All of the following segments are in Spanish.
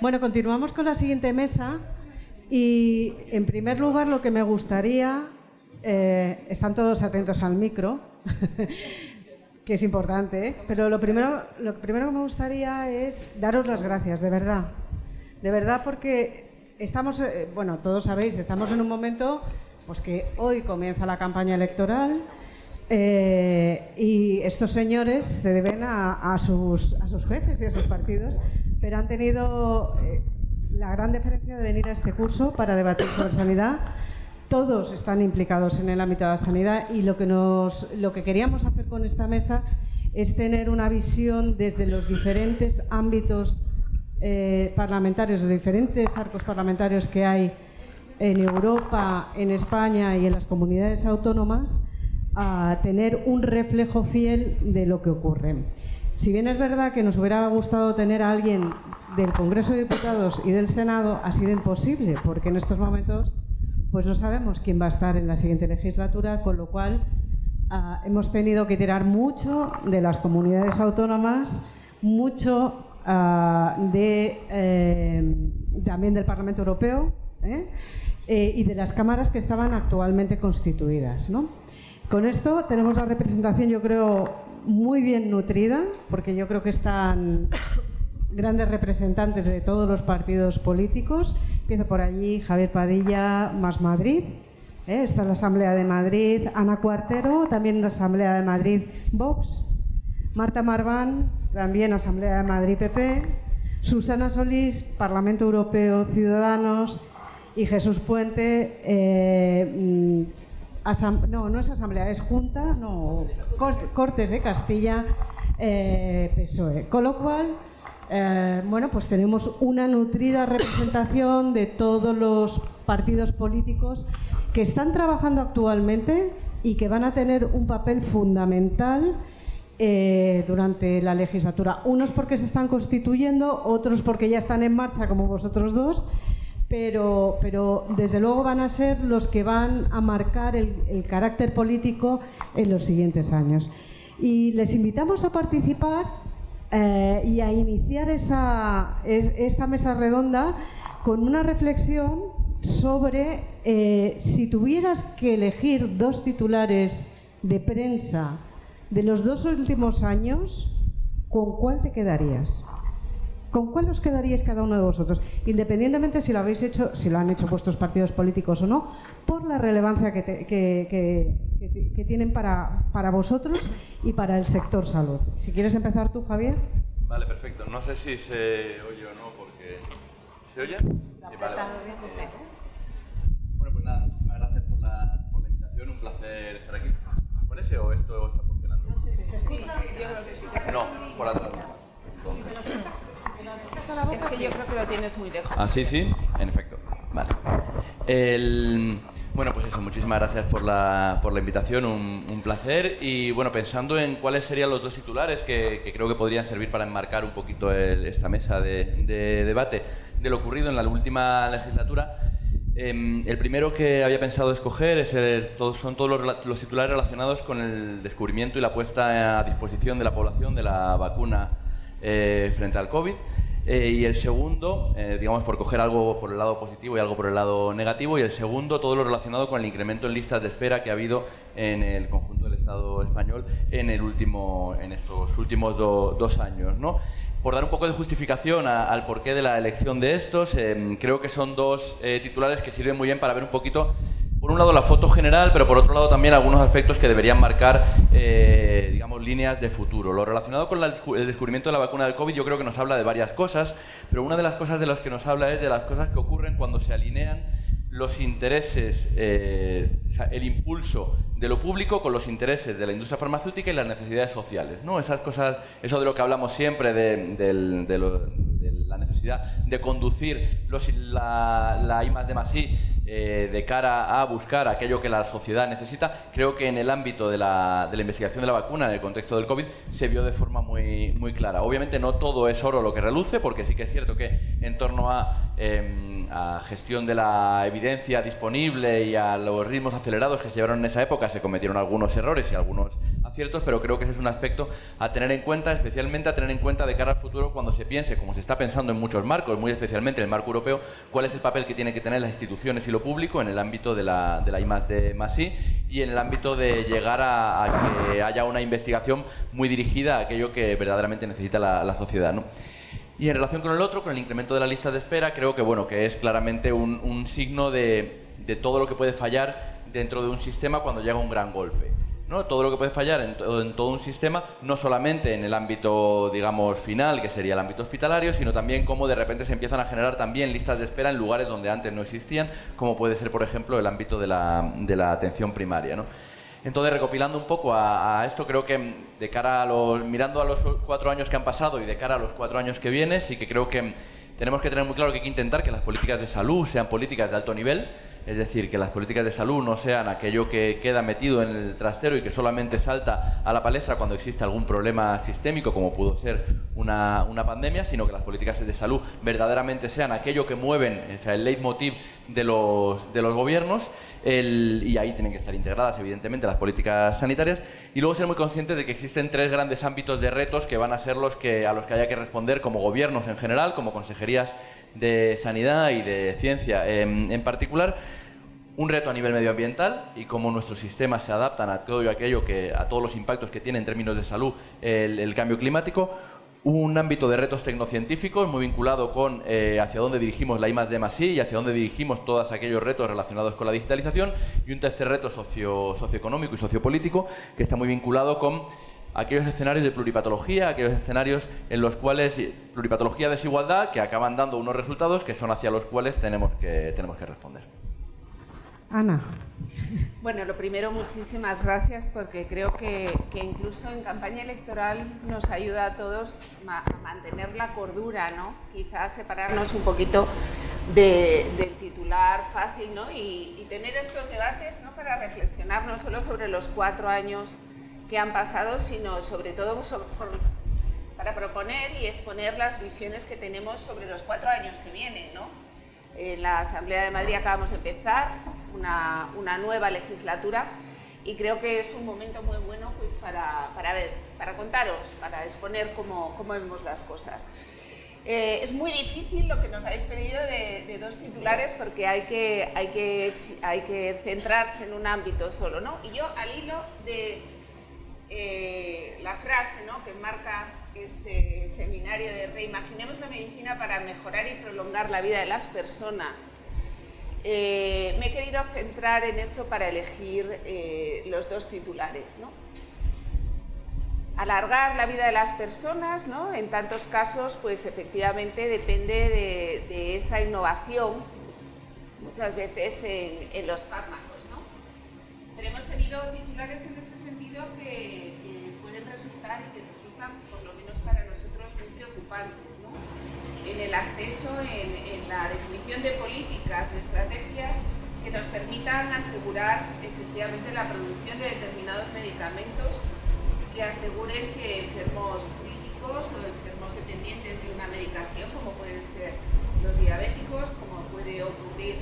Bueno, continuamos con la siguiente mesa y, en primer lugar, lo que me gustaría, están todos atentos al micro, que es importante, pero lo primero que me gustaría es daros las gracias, de verdad, porque estamos, bueno, todos sabéis, estamos en un momento pues que hoy comienza la campaña electoral. Y estos señores se deben a sus jefes y a sus partidos, pero han tenido la gran deferencia de venir a este curso para debatir sobre sanidad. Todos están implicados en el ámbito de la sanidad y lo que queríamos hacer con esta mesa es tener una visión desde los diferentes ámbitos parlamentarios, los diferentes arcos parlamentarios que hay en Europa, en España y en las comunidades autónomas, a tener un reflejo fiel de lo que ocurre. Si bien es verdad que nos hubiera gustado tener a alguien del Congreso de Diputados y del Senado, ha sido imposible, porque en estos momentos pues no sabemos quién va a estar en la siguiente legislatura, con lo cual hemos tenido que tirar mucho de las comunidades autónomas, mucho también del Parlamento Europeo y de las cámaras que estaban actualmente constituidas, ¿no? Con esto tenemos la representación, yo creo, muy bien nutrida, porque yo creo que están grandes representantes de todos los partidos políticos. Empiezo por allí, Javier Padilla, Más Madrid, está en la Asamblea de Madrid, Ana Cuartero, también en la Asamblea de Madrid, Vox, Marta Marván, también Asamblea de Madrid, PP, Susana Solís, Parlamento Europeo, Ciudadanos, y Jesús Puente, no es Asamblea, es Junta, no, Cortes de Castilla, PSOE. Con lo cual, bueno, pues tenemos una nutrida representación de todos los partidos políticos que están trabajando actualmente y que van a tener un papel fundamental durante la legislatura. Unos porque se están constituyendo, otros porque ya están en marcha, como vosotros dos. Pero desde luego van a ser los que van a marcar el carácter político en los siguientes años. Y les invitamos a participar y a iniciar esta mesa redonda con una reflexión sobre si tuvieras que elegir dos titulares de prensa de los 2 últimos años, ¿con cuál te quedarías? ¿Con cuál os quedaríais cada uno de vosotros? Independientemente si lo habéis hecho, si lo han hecho vuestros partidos políticos o no, por la relevancia que tienen para vosotros y para el sector salud. Si quieres empezar tú, Javier. Vale, perfecto. No sé si se oye o no, porque... ¿Se oye? Sí, vale. Bueno, pues nada, muchísimas gracias por la invitación. Un placer estar aquí. ¿Con ese o esto está funcionando? No sé si se escucha. Yo creo que sí. No, por atrás. Es que yo creo que lo tienes muy lejos. Ah, sí, en efecto. Vale. Bueno, pues eso, muchísimas gracias por la invitación, un placer. Y bueno, pensando en cuáles serían los dos titulares que creo que podrían servir para enmarcar un poquito esta mesa de debate de lo ocurrido en la última legislatura, el primero que había pensado escoger son todos los titulares relacionados con el descubrimiento y la puesta a disposición de la población de la vacuna frente al COVID. Y el segundo, digamos, por coger algo por el lado positivo y algo por el lado negativo, y el segundo, todo lo relacionado con el incremento en listas de espera que ha habido en el conjunto del Estado español en estos últimos 2 años, ¿no? Por dar un poco de justificación al porqué de la elección de estos, creo que son dos titulares que sirven muy bien para ver un poquito, por un lado, la foto general, pero por otro lado también algunos aspectos que deberían marcar, digamos, líneas de futuro. Lo relacionado con el descubrimiento de la vacuna del COVID yo creo que nos habla de varias cosas, pero una de las cosas de las que nos habla es de las cosas que ocurren cuando se alinean los intereses, o sea, el impulso de lo público con los intereses de la industria farmacéutica y las necesidades sociales, ¿no? Esas cosas, eso de lo que hablamos siempre de la necesidad de conducir la I+D+I de cara a buscar aquello que la sociedad necesita. Creo que en el ámbito de la investigación de la vacuna, en el contexto del COVID, se vio de forma muy muy clara. Obviamente no todo es oro lo que reluce, porque sí que es cierto que en torno a gestión de la evidencia disponible y a los ritmos acelerados que se llevaron en esa época se cometieron algunos errores y algunos aciertos, pero creo que ese es un aspecto a tener en cuenta, especialmente a tener en cuenta de cara al futuro cuando se piense, como se está pensando en muchos marcos, muy especialmente en el marco europeo, cuál es el papel que tienen que tener las instituciones y lo público en el ámbito de la I+D+I y en el ámbito de llegar a que haya una investigación muy dirigida a aquello que verdaderamente necesita la sociedad, ¿no? Y en relación con el otro, con el incremento de la lista de espera, creo que, bueno, que es claramente un signo de todo lo que puede fallar dentro de un sistema cuando llega un gran golpe, ¿no? Todo lo que puede fallar en todo un sistema, no solamente en el ámbito, digamos, final, que sería el ámbito hospitalario, sino también cómo de repente se empiezan a generar también listas de espera en lugares donde antes no existían, como puede ser, por ejemplo, el ámbito de la atención primaria, ¿no? Entonces, recopilando un poco a esto, creo que de cara mirando a los 4 años que han pasado y de cara a los 4 años que vienen, sí que creo que tenemos que tener muy claro que hay que intentar que las políticas de salud sean políticas de alto nivel, es decir, que las políticas de salud no sean aquello que queda metido en el trastero y que solamente salta a la palestra cuando existe algún problema sistémico, como pudo ser una pandemia, sino que las políticas de salud verdaderamente sean aquello que mueven, o sea, el leitmotiv de los gobiernos, y ahí tienen que estar integradas, evidentemente, las políticas sanitarias, y luego ser muy conscientes de que existen 3 grandes ámbitos de retos que van a ser a los que haya que responder como gobiernos en general, como consejerías de sanidad y de ciencia en particular. Un reto a nivel medioambiental y cómo nuestros sistemas se adaptan a todo aquello a todos los impactos que tiene en términos de salud el cambio climático. Un ámbito de retos tecnocientíficos muy vinculado con hacia dónde dirigimos la I+D+I y hacia dónde dirigimos todos aquellos retos relacionados con la digitalización. Y un tercer reto socioeconómico y sociopolítico que está muy vinculado con aquellos escenarios de pluripatología, aquellos escenarios en los cuales pluripatología, desigualdad, que acaban dando unos resultados que son hacia los cuales tenemos que responder. Ana. Bueno, lo primero, muchísimas gracias, porque creo que incluso en campaña electoral nos ayuda a todos a mantener la cordura, ¿no? Quizás separarnos un poquito del titular fácil, ¿no? Y tener estos debates, ¿no? Para reflexionar no solo sobre los 4 años que han pasado, sino sobre todo para proponer y exponer las visiones que tenemos sobre los 4 años que vienen, ¿no? En la Asamblea de Madrid acabamos de empezar una nueva legislatura y creo que es un momento muy bueno, pues, para contaros, para exponer cómo vemos las cosas. Es muy difícil lo que nos habéis pedido de 2 titulares, porque hay que centrarse en un ámbito solo, ¿no? Y yo, al hilo de la frase, ¿no?, que marca este seminario de Reimaginemos la medicina para mejorar y prolongar la vida de las personas, me he querido centrar en eso para elegir los 2 titulares, ¿no? Alargar la vida de las personas, ¿no? En tantos casos, pues efectivamente depende de esa innovación, muchas veces en los fármacos, ¿no? Pero hemos tenido titulares en ese sentido que pueden resultar y que resultan, por lo menos para nosotros, muy preocupantes, ¿no? En el acceso, en la definición de políticas, de estrategias que nos permitan asegurar efectivamente la producción de determinados medicamentos que aseguren que enfermos críticos o enfermos dependientes de una medicación, como pueden ser los diabéticos, como puede ocurrir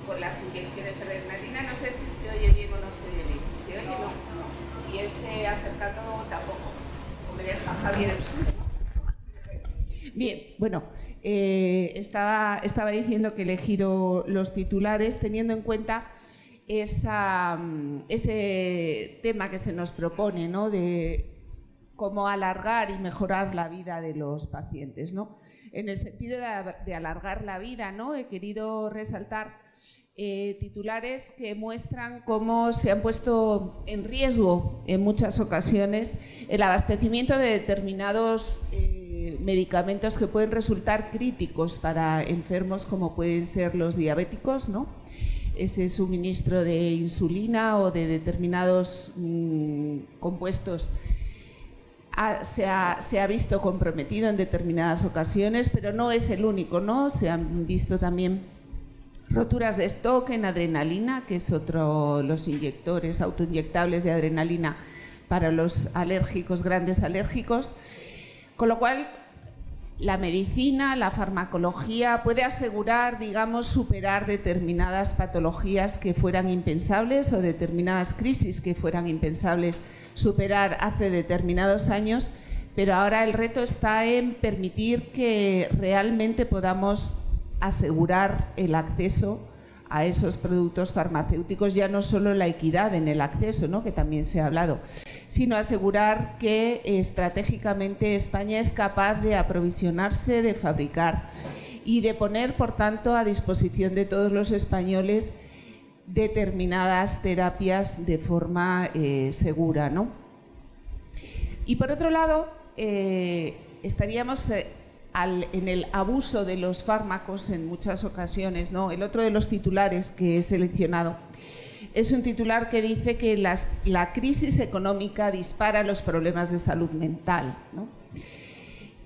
con las inyecciones de adrenalina. No sé si se oye bien o no se oye bien. ¿Se oye? No. Y acercando tampoco. O me deja Javier el suyo. Bien, bueno, estaba diciendo que he elegido los titulares teniendo en cuenta ese tema que se nos propone, ¿no?, de cómo alargar y mejorar la vida de los pacientes, ¿no? En el sentido de alargar la vida, ¿no?, he querido resaltar titulares que muestran cómo se han puesto en riesgo en muchas ocasiones el abastecimiento de determinados medicamentos que pueden resultar críticos para enfermos como pueden ser los diabéticos, ¿no? Ese suministro de insulina o de determinados compuestos se ha visto comprometido en determinadas ocasiones, pero no es el único, ¿no? Se han visto también roturas de stock en adrenalina, que es los inyectores autoinyectables de adrenalina para los alérgicos, grandes alérgicos. Con lo cual, la medicina, la farmacología puede asegurar, digamos, superar determinadas patologías que fueran impensables o determinadas crisis que fueran impensables superar hace determinados años, pero ahora el reto está en permitir que realmente podamos asegurar el acceso a esos productos farmacéuticos, ya no solo la equidad en el acceso, ¿no?, que también se ha hablado, sino asegurar que estratégicamente España es capaz de aprovisionarse, de fabricar y de poner, por tanto, a disposición de todos los españoles determinadas terapias de forma segura, ¿no? Y por otro lado, estaríamos en el abuso de los fármacos en muchas ocasiones, ¿no? El otro de los titulares que he seleccionado es un titular que dice que la crisis económica dispara los problemas de salud mental, ¿no?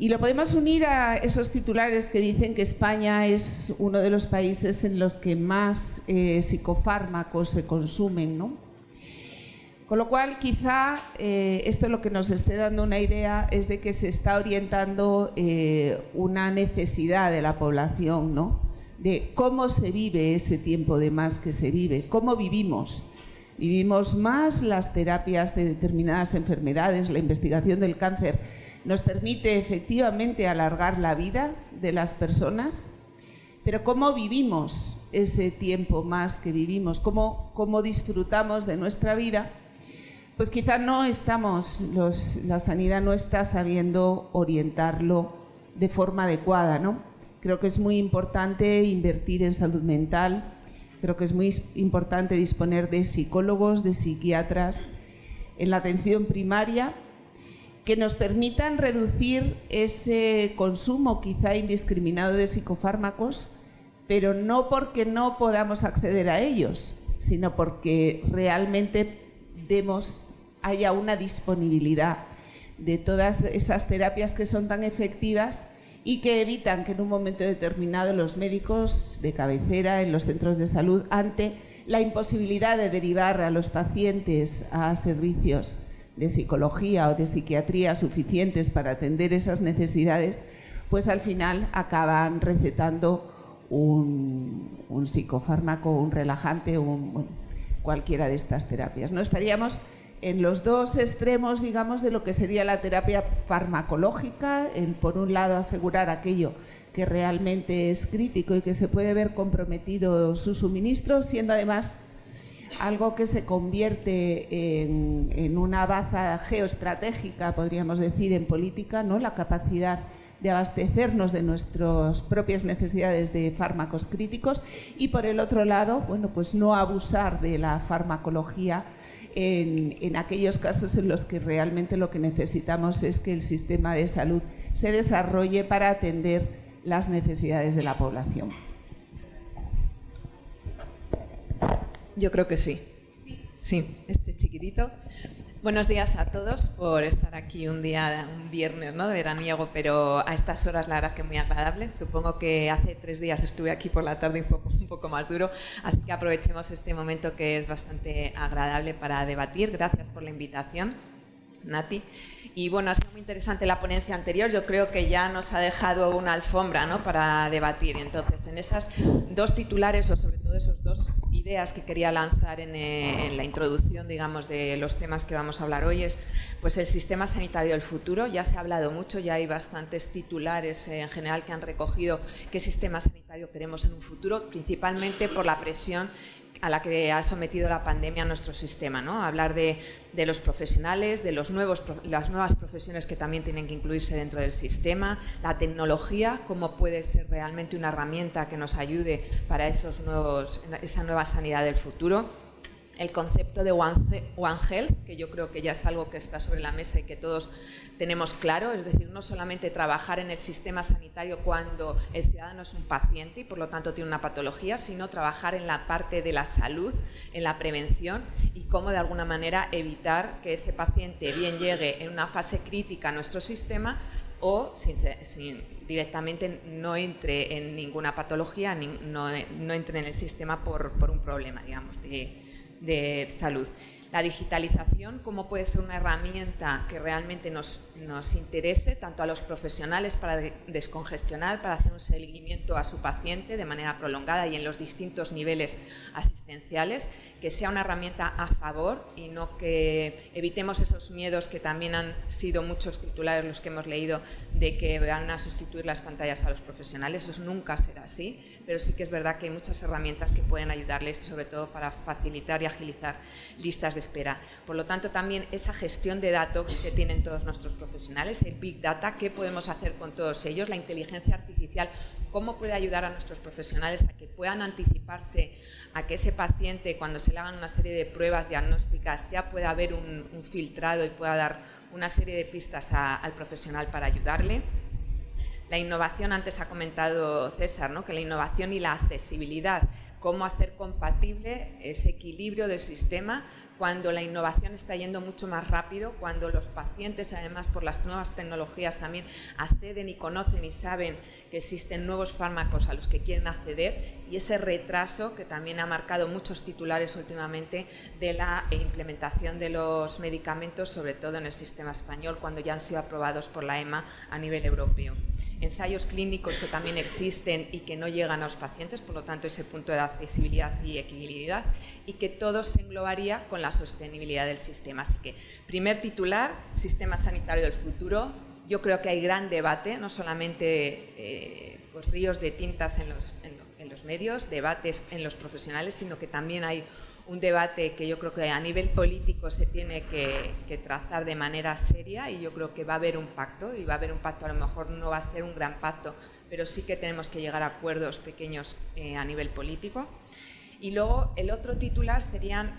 Y lo podemos unir a esos titulares que dicen que España es uno de los países en los que más psicofármacos se consumen, ¿no? Con lo cual, quizá esto lo que nos esté dando una idea es de que se está orientando una necesidad de la población, ¿no?, de cómo se vive ese tiempo de más que se vive, cómo vivimos. Vivimos más, las terapias de determinadas enfermedades, la investigación del cáncer nos permite efectivamente alargar la vida de las personas, pero cómo vivimos ese tiempo más que vivimos, cómo disfrutamos de nuestra vida. Pues quizá no estamos, la sanidad no está sabiendo orientarlo de forma adecuada, ¿no? Creo que es muy importante invertir en salud mental, creo que es muy importante disponer de psicólogos, de psiquiatras en la atención primaria que nos permitan reducir ese consumo quizá indiscriminado de psicofármacos, pero no porque no podamos acceder a ellos, sino porque realmente haya una disponibilidad de todas esas terapias que son tan efectivas y que evitan que en un momento determinado los médicos de cabecera en los centros de salud, ante la imposibilidad de derivar a los pacientes a servicios de psicología o de psiquiatría suficientes para atender esas necesidades, pues al final acaban recetando un psicofármaco, un relajante, cualquiera de estas terapias. No estaríamos en los dos extremos, digamos, de lo que sería la terapia farmacológica, por un lado asegurar aquello que realmente es crítico y que se puede ver comprometido su suministro, siendo además algo que se convierte en una baza geoestratégica, podríamos decir, en política, ¿no?, la capacidad de abastecernos de nuestras propias necesidades de fármacos críticos, y por el otro lado, bueno, pues no abusar de la farmacología en aquellos casos en los que realmente lo que necesitamos es que el sistema de salud se desarrolle para atender las necesidades de la población. Yo creo que sí. Sí, este chiquitito. Buenos días a todos por estar aquí un viernes, ¿no?, de veraniego, pero a estas horas la verdad que muy agradable. Supongo que hace 3 días estuve aquí por la tarde un poco más duro, así que aprovechemos este momento que es bastante agradable para debatir. Gracias por la invitación, Nati. Y bueno, ha sido muy interesante la ponencia anterior, yo creo que ya nos ha dejado una alfombra, ¿no?, para debatir. Entonces, en esas dos titulares, o sobre todo esas dos ideas que quería lanzar en la introducción, digamos, de los temas que vamos a hablar hoy, es pues el sistema sanitario del futuro. Ya se ha hablado mucho, ya hay bastantes titulares en general que han recogido qué sistema sanitario queremos en un futuro, principalmente por la presión a la que ha sometido la pandemia a nuestro sistema, ¿no? Hablar de los profesionales, de las nuevas profesiones que también tienen que incluirse dentro del sistema, la tecnología, cómo puede ser realmente una herramienta que nos ayude para esa nueva sanidad del futuro. El concepto de One Health, que yo creo que ya es algo que está sobre la mesa y que todos tenemos claro, es decir, no solamente trabajar en el sistema sanitario cuando el ciudadano es un paciente y por lo tanto tiene una patología, sino trabajar en la parte de la salud, en la prevención y cómo de alguna manera evitar que ese paciente bien llegue en una fase crítica a nuestro sistema o directamente no entre en ninguna patología, no entre en el sistema por un problema, digamos, de salud. La digitalización, cómo puede ser una herramienta que realmente nos interese tanto a los profesionales para descongestionar, para hacer un seguimiento a su paciente de manera prolongada y en los distintos niveles asistenciales, que sea una herramienta a favor y no que evitemos esos miedos que también han sido muchos titulares los que hemos leído de que van a sustituir las pantallas a los profesionales. Eso nunca será así, pero sí que es verdad que hay muchas herramientas que pueden ayudarles, sobre todo para facilitar y agilizar listas de espera. Por lo tanto, también esa gestión de datos que tienen todos nuestros profesionales, el Big Data, qué podemos hacer con todos ellos, la inteligencia artificial, cómo puede ayudar a nuestros profesionales a que puedan anticiparse a que ese paciente, cuando se le hagan una serie de pruebas diagnósticas, ya pueda haber un filtrado y pueda dar una serie de pistas al profesional para ayudarle. La innovación, antes ha comentado César, ¿no?, que la innovación y la accesibilidad, cómo hacer compatible ese equilibrio del sistema cuando la innovación está yendo mucho más rápido, cuando los pacientes, además por las nuevas tecnologías, también acceden y conocen y saben que existen nuevos fármacos a los que quieren acceder, y ese retraso que también ha marcado muchos titulares últimamente de la implementación de los medicamentos, sobre todo en el sistema español, cuando ya han sido aprobados por la EMA a nivel europeo. Ensayos clínicos que también existen y que no llegan a los pacientes, por lo tanto ese punto de accesibilidad y equilibribilidad, y que todo se englobaría con la sostenibilidad del sistema. Así que, primer titular, sistema sanitario del futuro. Yo creo que hay gran debate, no solamente pues ríos de tintas en los medios, debates en los profesionales, sino que también hay un debate que yo creo que a nivel político se tiene que trazar de manera seria, y yo creo que va a haber un pacto, y va a haber un pacto, a lo mejor no va a ser un gran pacto, pero sí que tenemos que llegar a acuerdos pequeños a nivel político. Y luego el otro titular serían,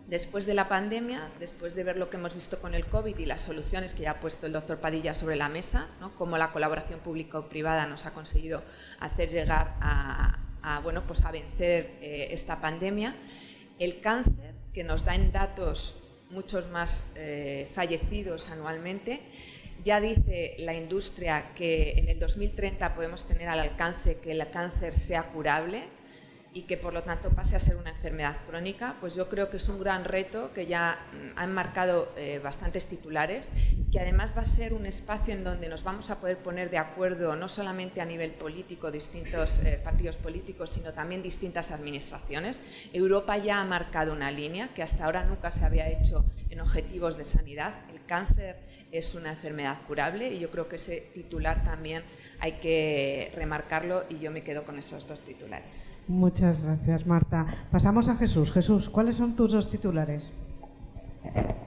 después de la pandemia, después de ver lo que hemos visto con el COVID y las soluciones que ya ha puesto el doctor Padilla sobre la mesa, ¿no?, cómo la colaboración público-privada nos ha conseguido hacer llegar a vencer esta pandemia. El cáncer, que nos da en datos muchos más fallecidos anualmente. Ya dice la industria que en el 2030 podemos tener al alcance que el cáncer sea curable y que por lo tanto pase a ser una enfermedad crónica. Pues yo creo que es un gran reto que ya han marcado bastantes titulares, que además va a ser un espacio en donde nos vamos a poder poner de acuerdo no solamente a nivel político, distintos partidos políticos, sino también distintas administraciones. Europa ya ha marcado una línea que hasta ahora nunca se había hecho en objetivos de sanidad. El cáncer es una enfermedad curable y yo creo que ese titular también hay que remarcarlo, y yo me quedo con esos dos titulares. Muchas gracias, Marta. Pasamos a Jesús. Jesús, ¿cuáles son tus dos titulares?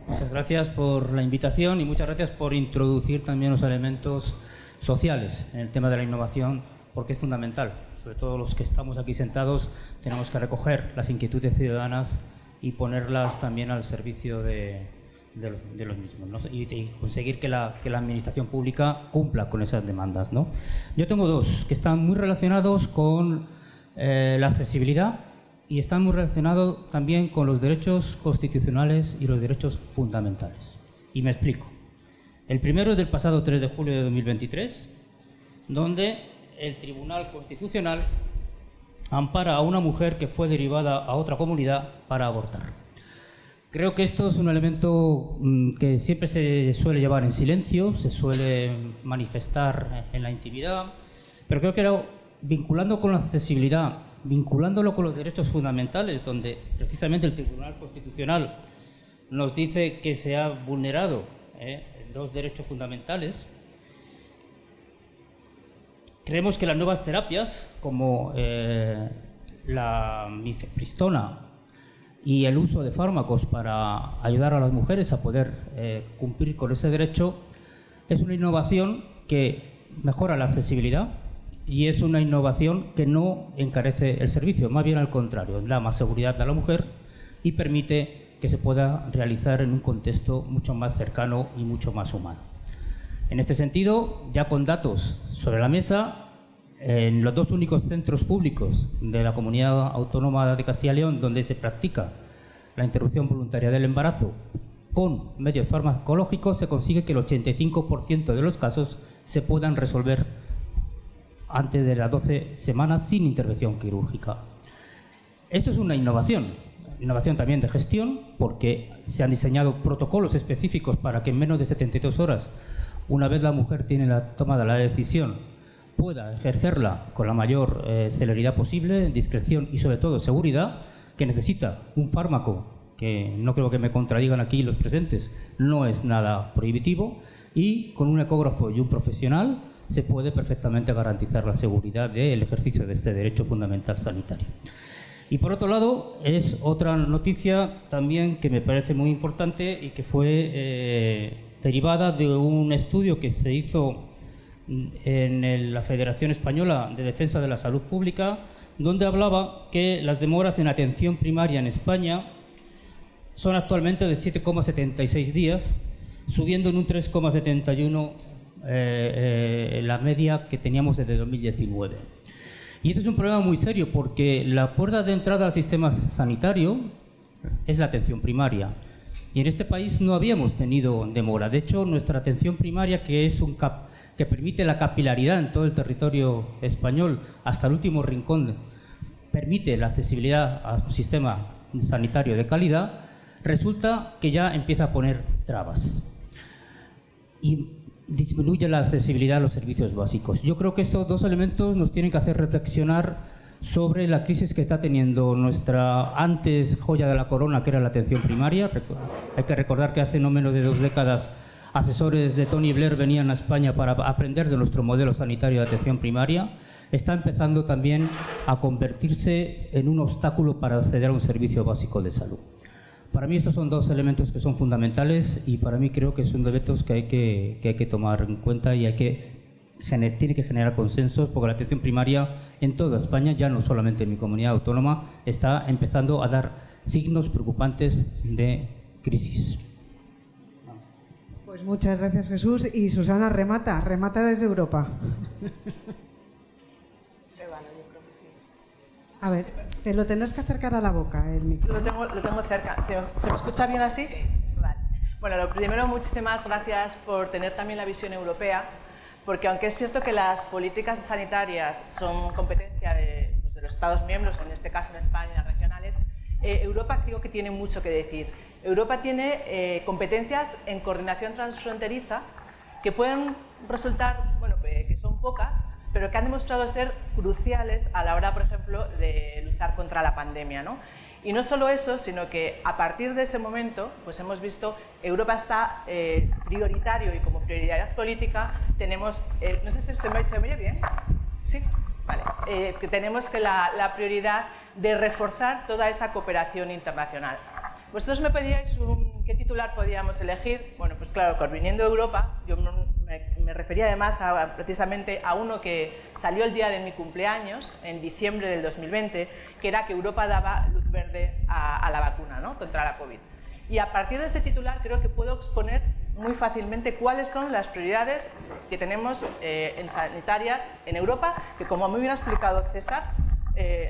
Muchas gracias por la invitación y muchas gracias por introducir también los elementos sociales en el tema de la innovación, porque es fundamental. Sobre todo los que estamos aquí sentados tenemos que recoger las inquietudes ciudadanas y ponerlas también al servicio de los mismos, ¿no? y conseguir que la administración pública cumpla con esas demandas, ¿no? Yo tengo dos que están muy relacionados con la accesibilidad y están muy relacionados también con los derechos constitucionales y los derechos fundamentales. Y me explico. El primero es del pasado 3 de julio de 2023, donde el Tribunal Constitucional ampara a una mujer que fue derivada a otra comunidad para abortar. Creo que esto es un elemento que siempre se suele llevar en silencio, se suele manifestar en la intimidad, pero creo que vinculando con la accesibilidad, vinculándolo con los derechos fundamentales, donde precisamente el Tribunal Constitucional nos dice que se ha vulnerado los derechos fundamentales, creemos que las nuevas terapias, como la mifepristona y el uso de fármacos para ayudar a las mujeres a poder cumplir con ese derecho, es una innovación que mejora la accesibilidad y es una innovación que no encarece el servicio, más bien al contrario, da más seguridad a la mujer y permite que se pueda realizar en un contexto mucho más cercano y mucho más humano. En este sentido, ya con datos sobre la mesa, en los dos únicos centros públicos de la Comunidad Autónoma de Castilla y León donde se practica la interrupción voluntaria del embarazo con medios farmacológicos, se consigue que el 85% de los casos se puedan resolver antes de las 12 semanas sin intervención quirúrgica. Esto es una innovación innovación también de gestión, porque se han diseñado protocolos específicos para que en menos de 72 horas, una vez la mujer tiene tomada la decisión, pueda ejercerla con la mayor celeridad posible, discreción y sobre todo seguridad, que necesita un fármaco que no creo que me contradigan aquí los presentes, no es nada prohibitivo, y con un ecógrafo y un profesional se puede perfectamente garantizar la seguridad del ejercicio de este derecho fundamental sanitario. Y por otro lado, es otra noticia también que me parece muy importante y que fue derivada de un estudio que se hizo en la Federación Española de Defensa de la Salud Pública, donde hablaba que las demoras en atención primaria en España son actualmente de 7,76 días, subiendo en un 3,71 la media que teníamos desde 2019. Y esto es un problema muy serio porque la puerta de entrada al sistema sanitario es la atención primaria. Y en este país no habíamos tenido demora. De hecho, nuestra atención primaria, que es que permite la capilaridad en todo el territorio español hasta el último rincón, permite la accesibilidad a un sistema sanitario de calidad, resulta que ya empieza a poner trabas y disminuye la accesibilidad a los servicios básicos. Yo creo que estos dos elementos nos tienen que hacer reflexionar sobre la crisis que está teniendo nuestra antes joya de la corona, que era la atención primaria. Hay que recordar que hace no menos de 2 décadas asesores de Tony Blair venían a España para aprender de nuestro modelo sanitario de atención primaria. Está empezando también a convertirse en un obstáculo para acceder a un servicio básico de salud. Para mí estos son dos elementos que son fundamentales y para mí creo que son elementos que hay que tomar en cuenta y tiene que generar consensos, porque la atención primaria en toda España, ya no solamente en mi comunidad autónoma, está empezando a dar signos preocupantes de crisis. Pues muchas gracias, Jesús. Y Susana, remata desde Europa. A ver, te lo tendrás que acercar a la boca, el micro. Lo tengo cerca. ¿Se me escucha bien así? Sí. Vale. Bueno, lo primero, muchísimas gracias por tener también la visión europea, porque aunque es cierto que las políticas sanitarias son competencia de los Estados miembros, en este caso en España, regionales, Europa creo que tiene mucho que decir. Europa tiene competencias en coordinación transfronteriza que pueden resultar, bueno, que son pocas, pero que han demostrado ser cruciales a la hora, por ejemplo, de luchar contra la pandemia, ¿no? Y no solo eso, sino que a partir de ese momento, pues hemos visto, Europa está prioritario y como prioridad política tenemos, no sé si se me oye bien, ¿sí? Vale. Que tenemos que la prioridad de reforzar toda esa cooperación internacional. Vosotros me pedíais qué titular podíamos elegir. Bueno, pues claro, viniendo de Europa, yo me refería además precisamente a uno que salió el día de mi cumpleaños, en diciembre del 2020, que era que Europa daba luz verde a la vacuna, ¿no?, contra la COVID. Y a partir de ese titular creo que puedo exponer muy fácilmente cuáles son las prioridades que tenemos en sanitarias en Europa, que como muy bien ha explicado César,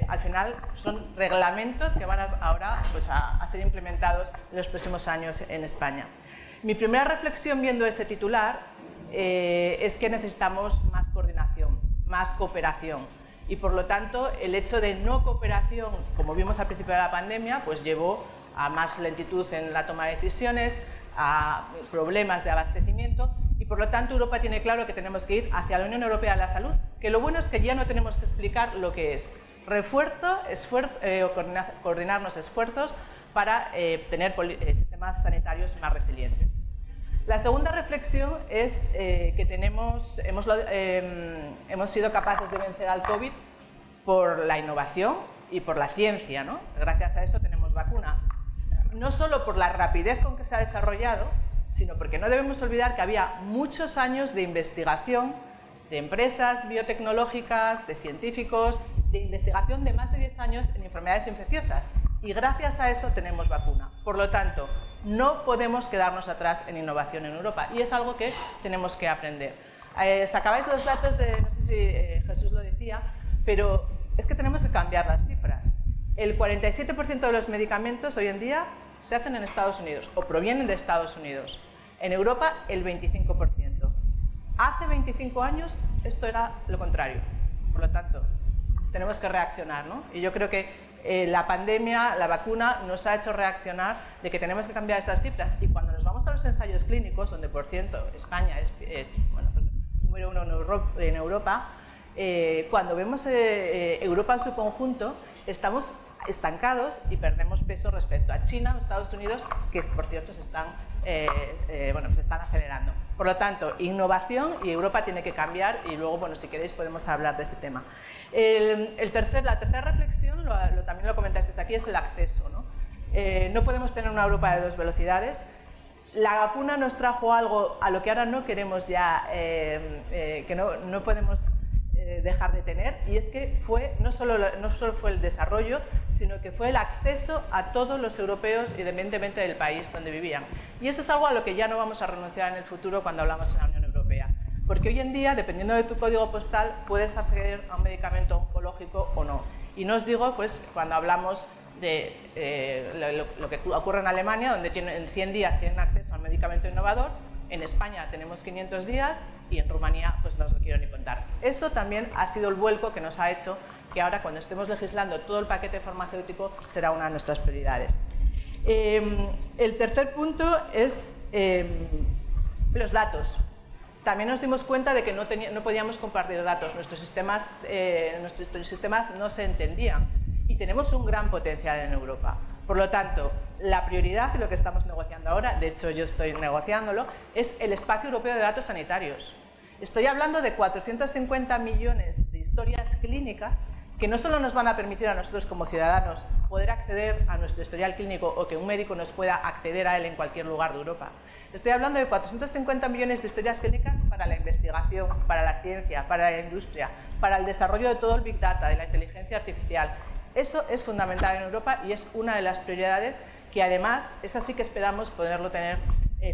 al final son reglamentos que van ahora pues, a ser implementados en los próximos años en España. Mi primera reflexión viendo ese titular es que necesitamos más coordinación, más cooperación, y por lo tanto el hecho de no cooperación, como vimos al principio de la pandemia, pues llevó a más lentitud en la toma de decisiones, a problemas de abastecimiento, y por lo tanto Europa tiene claro que tenemos que ir hacia la Unión Europea de la Salud, que lo bueno es que ya no tenemos que explicar lo que es. Refuerzo, coordinarnos esfuerzos para tener sistemas sanitarios más resilientes. La segunda reflexión es que hemos sido capaces de vencer al COVID por la innovación y por la ciencia, ¿no? Gracias a eso tenemos vacuna. No solo por la rapidez con que se ha desarrollado, sino porque no debemos olvidar que había muchos años de investigación de empresas biotecnológicas, de científicos, de investigación de más de 10 años en enfermedades infecciosas. Y gracias a eso tenemos vacuna. Por lo tanto, no podemos quedarnos atrás en innovación en Europa. Y es algo que tenemos que aprender. Sacabais los datos de, no sé si Jesús lo decía, pero es que tenemos que cambiar las cifras. El 47% de los medicamentos hoy en día se hacen en Estados Unidos o provienen de Estados Unidos. En Europa, el 25%. Hace 25 años esto era lo contrario. Por lo tanto, tenemos que reaccionar, ¿no? Y yo creo que la pandemia, la vacuna, nos ha hecho reaccionar de que tenemos que cambiar esas cifras. Y cuando nos vamos a los ensayos clínicos, donde por cierto España es bueno, pues, número 1 en Europa, cuando vemos Europa en su conjunto, estamos estancados y perdemos peso respecto a China o Estados Unidos, que por cierto se están acelerando. Por lo tanto, innovación, y Europa tiene que cambiar, y luego, bueno, si queréis podemos hablar de ese tema. La tercera reflexión, también lo comentáis aquí, es el acceso, ¿no? No podemos tener una Europa de 2 velocidades. La vacuna nos trajo algo a lo que ahora no queremos ya, que no podemos dejar de tener, y es que no solo fue el desarrollo, sino que fue el acceso a todos los europeos, independientemente del país donde vivían. Y eso es algo a lo que ya no vamos a renunciar en el futuro cuando hablamos en la Unión Europea. Porque hoy en día, dependiendo de tu código postal, puedes acceder a un medicamento oncológico o no. Y no os digo, pues, cuando hablamos de lo que ocurre en Alemania, donde en 100 días tienen acceso al medicamento innovador. En España tenemos 500 días y en Rumanía pues no os lo quiero ni contar. Eso también ha sido el vuelco que nos ha hecho que ahora, cuando estemos legislando todo el paquete farmacéutico, será una de nuestras prioridades. El tercer punto es los datos. También nos dimos cuenta de que no podíamos compartir datos, nuestros sistemas no se entendían, y tenemos un gran potencial en Europa. Por lo tanto, la prioridad y lo que estamos negociando ahora, de hecho yo estoy negociándolo, es el espacio europeo de datos sanitarios. Estoy hablando de 450 millones de historias clínicas que no solo nos van a permitir a nosotros como ciudadanos poder acceder a nuestro historial clínico, o que un médico nos pueda acceder a él en cualquier lugar de Europa. Estoy hablando de 450 millones de historias clínicas para la investigación, para la ciencia, para la industria, para el desarrollo de todo el Big Data, de la inteligencia artificial. Eso es fundamental en Europa y es una de las prioridades que, además, es así que esperamos poderlo tener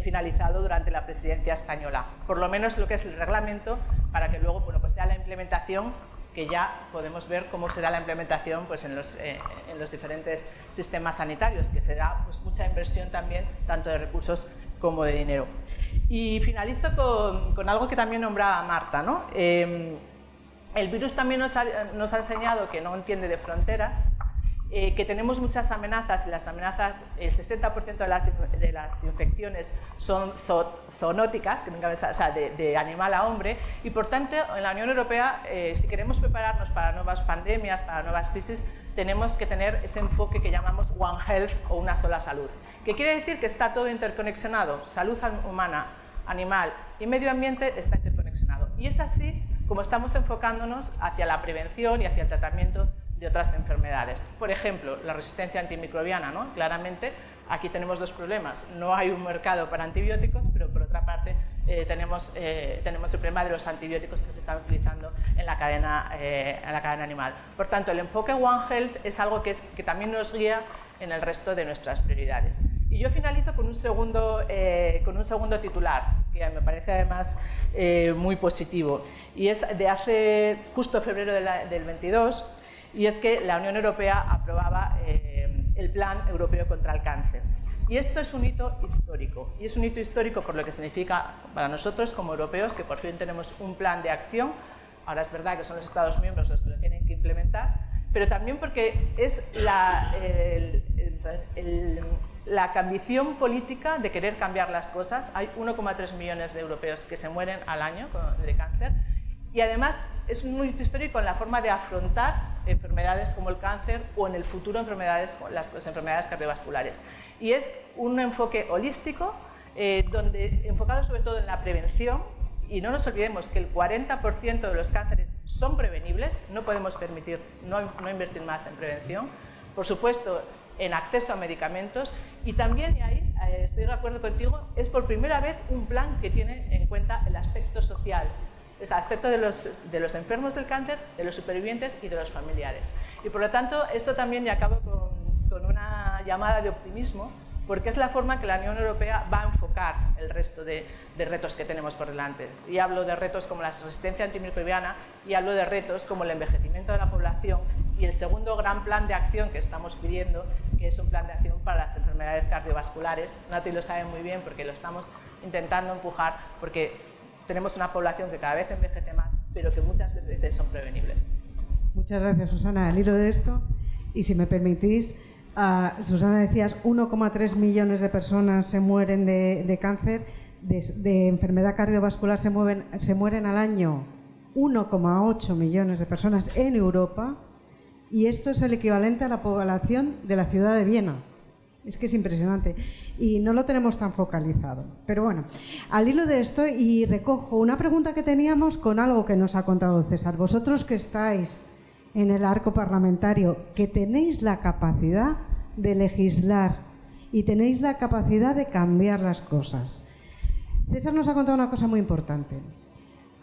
finalizado durante la presidencia española. Por lo menos lo que es el reglamento, para que luego, bueno, pues sea la implementación, que ya podemos ver cómo será la implementación, pues, en los diferentes sistemas sanitarios, que será, pues, mucha inversión también, tanto de recursos como de dinero. Y finalizo con algo que también nombraba Marta, ¿no? El virus también nos ha enseñado que no entiende de fronteras, que tenemos muchas amenazas, y las amenazas, el 60% de las infecciones son zoonóticas, que nunca de animal a hombre, y por tanto en la Unión Europea, si queremos prepararnos para nuevas pandemias, para nuevas crisis, tenemos que tener ese enfoque que llamamos One Health, o una sola salud, que quiere decir que está todo interconexionado. Salud humana, animal y medio ambiente está interconexionado, y es así como estamos enfocándonos hacia la prevención y hacia el tratamiento de otras enfermedades. Por ejemplo, la resistencia antimicrobiana, ¿no? Claramente, aquí tenemos dos problemas. No hay un mercado para antibióticos, pero por otra parte tenemos el problema de los antibióticos que se están utilizando en la cadena animal. Por tanto, el enfoque One Health es algo que también nos guía en el resto de nuestras prioridades. Y yo finalizo con un segundo titular, que me parece además muy positivo, y es de hace justo febrero del 22, y es que la Unión Europea aprobaba el Plan Europeo contra el Cáncer. Y esto es un hito histórico, y es un hito histórico por lo que significa para nosotros como europeos, que por fin tenemos un plan de acción. Ahora es verdad que son los Estados miembros los que lo tienen que implementar, pero también porque es la ambición política de querer cambiar las cosas. Hay 1,3 millones de europeos que se mueren al año de cáncer, y además es un hito histórico en la forma de afrontar enfermedades como el cáncer, o en el futuro las enfermedades cardiovasculares. Y es un enfoque holístico, enfocado sobre todo en la prevención, y no nos olvidemos que el 40% de los cánceres son prevenibles. No podemos permitir no invertir más en prevención. Por supuesto, en acceso a medicamentos, y también, y ahí estoy de acuerdo contigo, es por primera vez un plan que tiene en cuenta el aspecto social, el aspecto de los enfermos del cáncer, de los supervivientes y de los familiares. Y por lo tanto, esto también, y acabo con una llamada de optimismo, porque es la forma que la Unión Europea va a enfocar el resto de retos que tenemos por delante. Y hablo de retos como la resistencia antimicrobiana, y hablo de retos como el envejecimiento de la población, y el segundo gran plan de acción que estamos pidiendo, que es un plan de acción para las enfermedades cardiovasculares. Nati lo sabe muy bien, porque lo estamos intentando empujar, porque tenemos una población que cada vez envejece más, pero que muchas veces son prevenibles. Muchas gracias, Susana. Al hilo de esto, Y si me permitís, Susana, decías 1,3 millones de personas se mueren de cáncer, de enfermedad cardiovascular se mueren al año 1,8 millones de personas en Europa, y esto es el equivalente a la población de la ciudad de Viena. Es que es impresionante y no lo tenemos tan focalizado. Pero bueno, al hilo de esto, y recojo una pregunta que teníamos con algo que nos ha contado César. Vosotros que estáis en el arco parlamentario, que tenéis la capacidad de legislar y tenéis la capacidad de cambiar las cosas. César nos ha contado una cosa muy importante.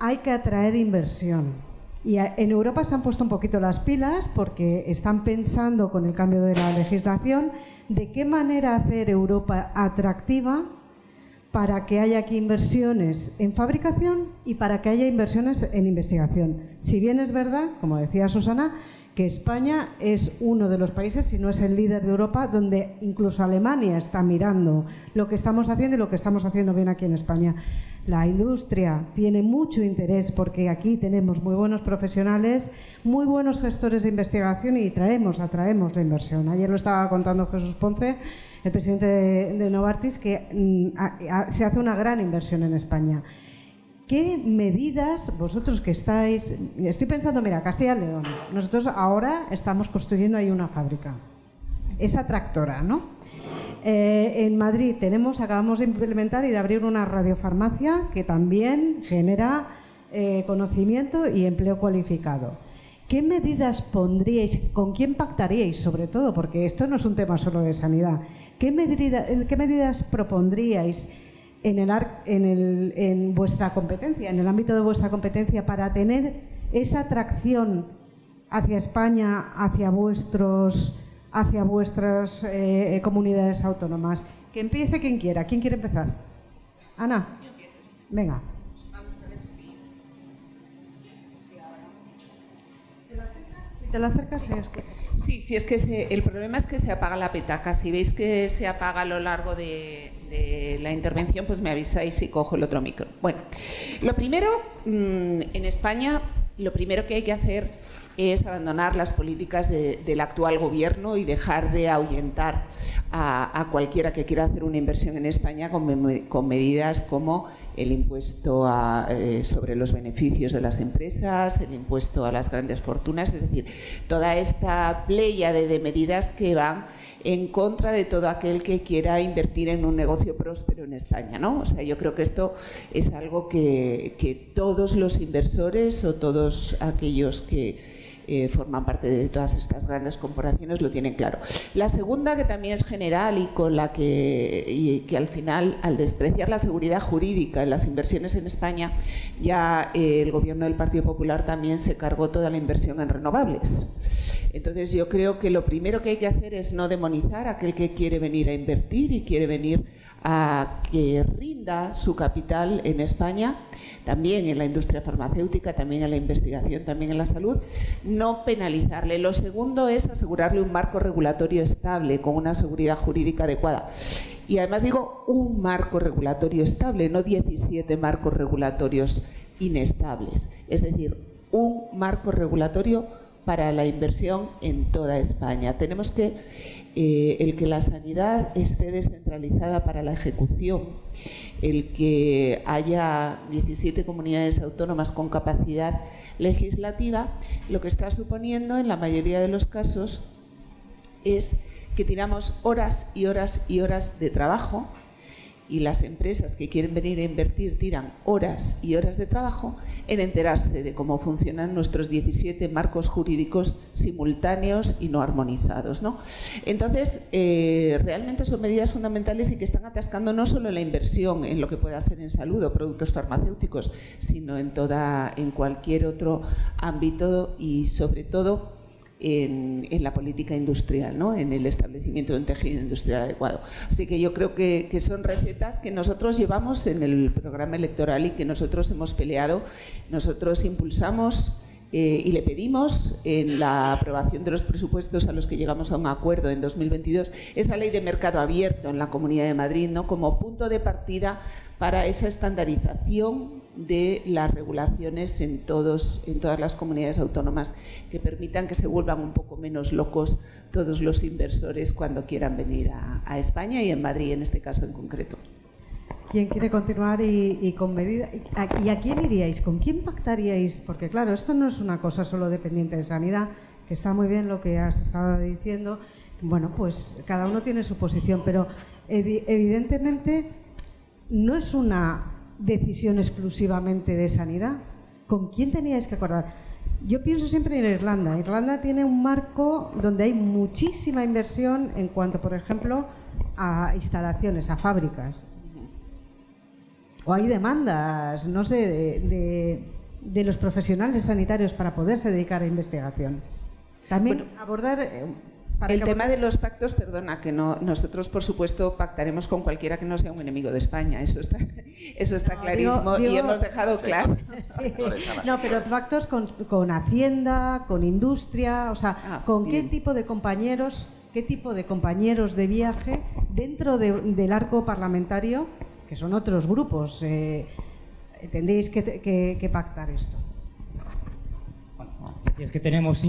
Hay que atraer inversión. Y en Europa se han puesto un poquito las pilas porque están pensando con el cambio de la legislación de qué manera hacer Europa atractiva para que haya aquí inversiones en fabricación y para que haya inversiones en investigación. Si bien es verdad, como decía Susana, que España es uno de los países, si no es el líder de Europa, donde incluso Alemania está mirando lo que estamos haciendo y lo que estamos haciendo bien aquí en España. La industria tiene mucho interés porque aquí tenemos muy buenos profesionales, muy buenos gestores de investigación y atraemos la inversión. Ayer lo estaba contando Jesús Ponce, el presidente de Novartis, que se hace una gran inversión en España. ¿Qué medidas, vosotros que estáis... Estoy pensando, mira, Castilla y León. Nosotros ahora estamos construyendo ahí una fábrica. Esa tractora, ¿no? En Madrid acabamos de implementar y de abrir una radiofarmacia que también genera conocimiento y empleo cualificado. ¿Qué medidas pondríais, con quién pactaríais sobre todo? Porque esto no es un tema solo de sanidad. ¿Qué medidas propondríais en vuestra competencia, en el ámbito de vuestra competencia, para tener esa atracción hacia España, hacia vuestras comunidades autónomas? Que empiece quien quiera. ¿Quién quiere empezar? Ana, venga. Vamos a ver si ahora... Si te la acercas, se escucha. Sí, sí, es que el problema es que se apaga la petaca. Si veis que se apaga a lo largo de la intervención, pues me avisáis y cojo el otro micro. Bueno, lo primero, en España, lo primero que hay que hacer es abandonar las políticas del actual gobierno y dejar de ahuyentar a cualquiera que quiera hacer una inversión en España con medidas como el impuesto sobre los beneficios de las empresas, el impuesto a las grandes fortunas, es decir, toda esta pléyade de medidas que van en contra de todo aquel que quiera invertir en un negocio próspero en España, ¿no? O sea, yo creo que esto es algo que todos los inversores o todos aquellos que forman parte de todas estas grandes corporaciones lo tienen claro. La segunda, que también es general y con la que al final, al despreciar la seguridad jurídica en las inversiones en España, ya el gobierno del Partido Popular también se cargó toda la inversión en renovables. Entonces yo creo que lo primero que hay que hacer es no demonizar a aquel que quiere venir a invertir y quiere venir a que rinda su capital en España, también en la industria farmacéutica, también en la investigación, también en la salud, no penalizarle. Lo segundo es asegurarle un marco regulatorio estable, con una seguridad jurídica adecuada. Y además digo un marco regulatorio estable, no 17 marcos regulatorios inestables. Es decir, un marco regulatorio para la inversión en toda España. Tenemos que el que la sanidad esté descentralizada para la ejecución, el que haya 17 comunidades autónomas con capacidad legislativa, lo que está suponiendo en la mayoría de los casos es que tiramos horas y horas y horas de trabajo, y las empresas que quieren venir a invertir tiran horas y horas de trabajo en enterarse de cómo funcionan nuestros 17 marcos jurídicos simultáneos y no armonizados, ¿no? Entonces, realmente son medidas fundamentales y que están atascando no solo la inversión en lo que pueda hacer en salud o productos farmacéuticos, sino en cualquier otro ámbito y sobre todo en la política industrial, ¿no? En el establecimiento de un tejido industrial adecuado. Así que yo creo que son recetas que nosotros llevamos en el programa electoral y que nosotros hemos peleado. Nosotros impulsamos y le pedimos en la aprobación de los presupuestos a los que llegamos a un acuerdo en 2022 esa ley de mercado abierto en la Comunidad de Madrid, ¿no? Como punto de partida para esa estandarización de las regulaciones en todas las comunidades autónomas, que permitan que se vuelvan un poco menos locos todos los inversores cuando quieran venir a España y en Madrid en este caso en concreto. ¿Quién quiere continuar y con medida? ¿Y a quién iríais? ¿Con quién pactaríais? Porque claro, esto no es una cosa solo dependiente de sanidad, que está muy bien lo que has estado diciendo. Bueno, pues cada uno tiene su posición, pero evidentemente no es una decisión exclusivamente de sanidad. ¿Con quién teníais que acordar? Yo pienso siempre en Irlanda. Irlanda tiene un marco donde hay muchísima inversión en cuanto, por ejemplo, a instalaciones, a fábricas. O hay demandas, no sé, de los profesionales sanitarios para poderse dedicar a investigación. También bueno, abordar... el tema de los pactos, perdona, que no, nosotros por supuesto pactaremos con cualquiera que no sea un enemigo de España, eso está clarísimo y hemos dejado claro. Sí. No, pero pactos con Hacienda, con industria, o sea, ¿con bien. qué tipo de compañeros de viaje dentro del arco parlamentario, que son otros grupos, tendréis que pactar esto? Es que tenemos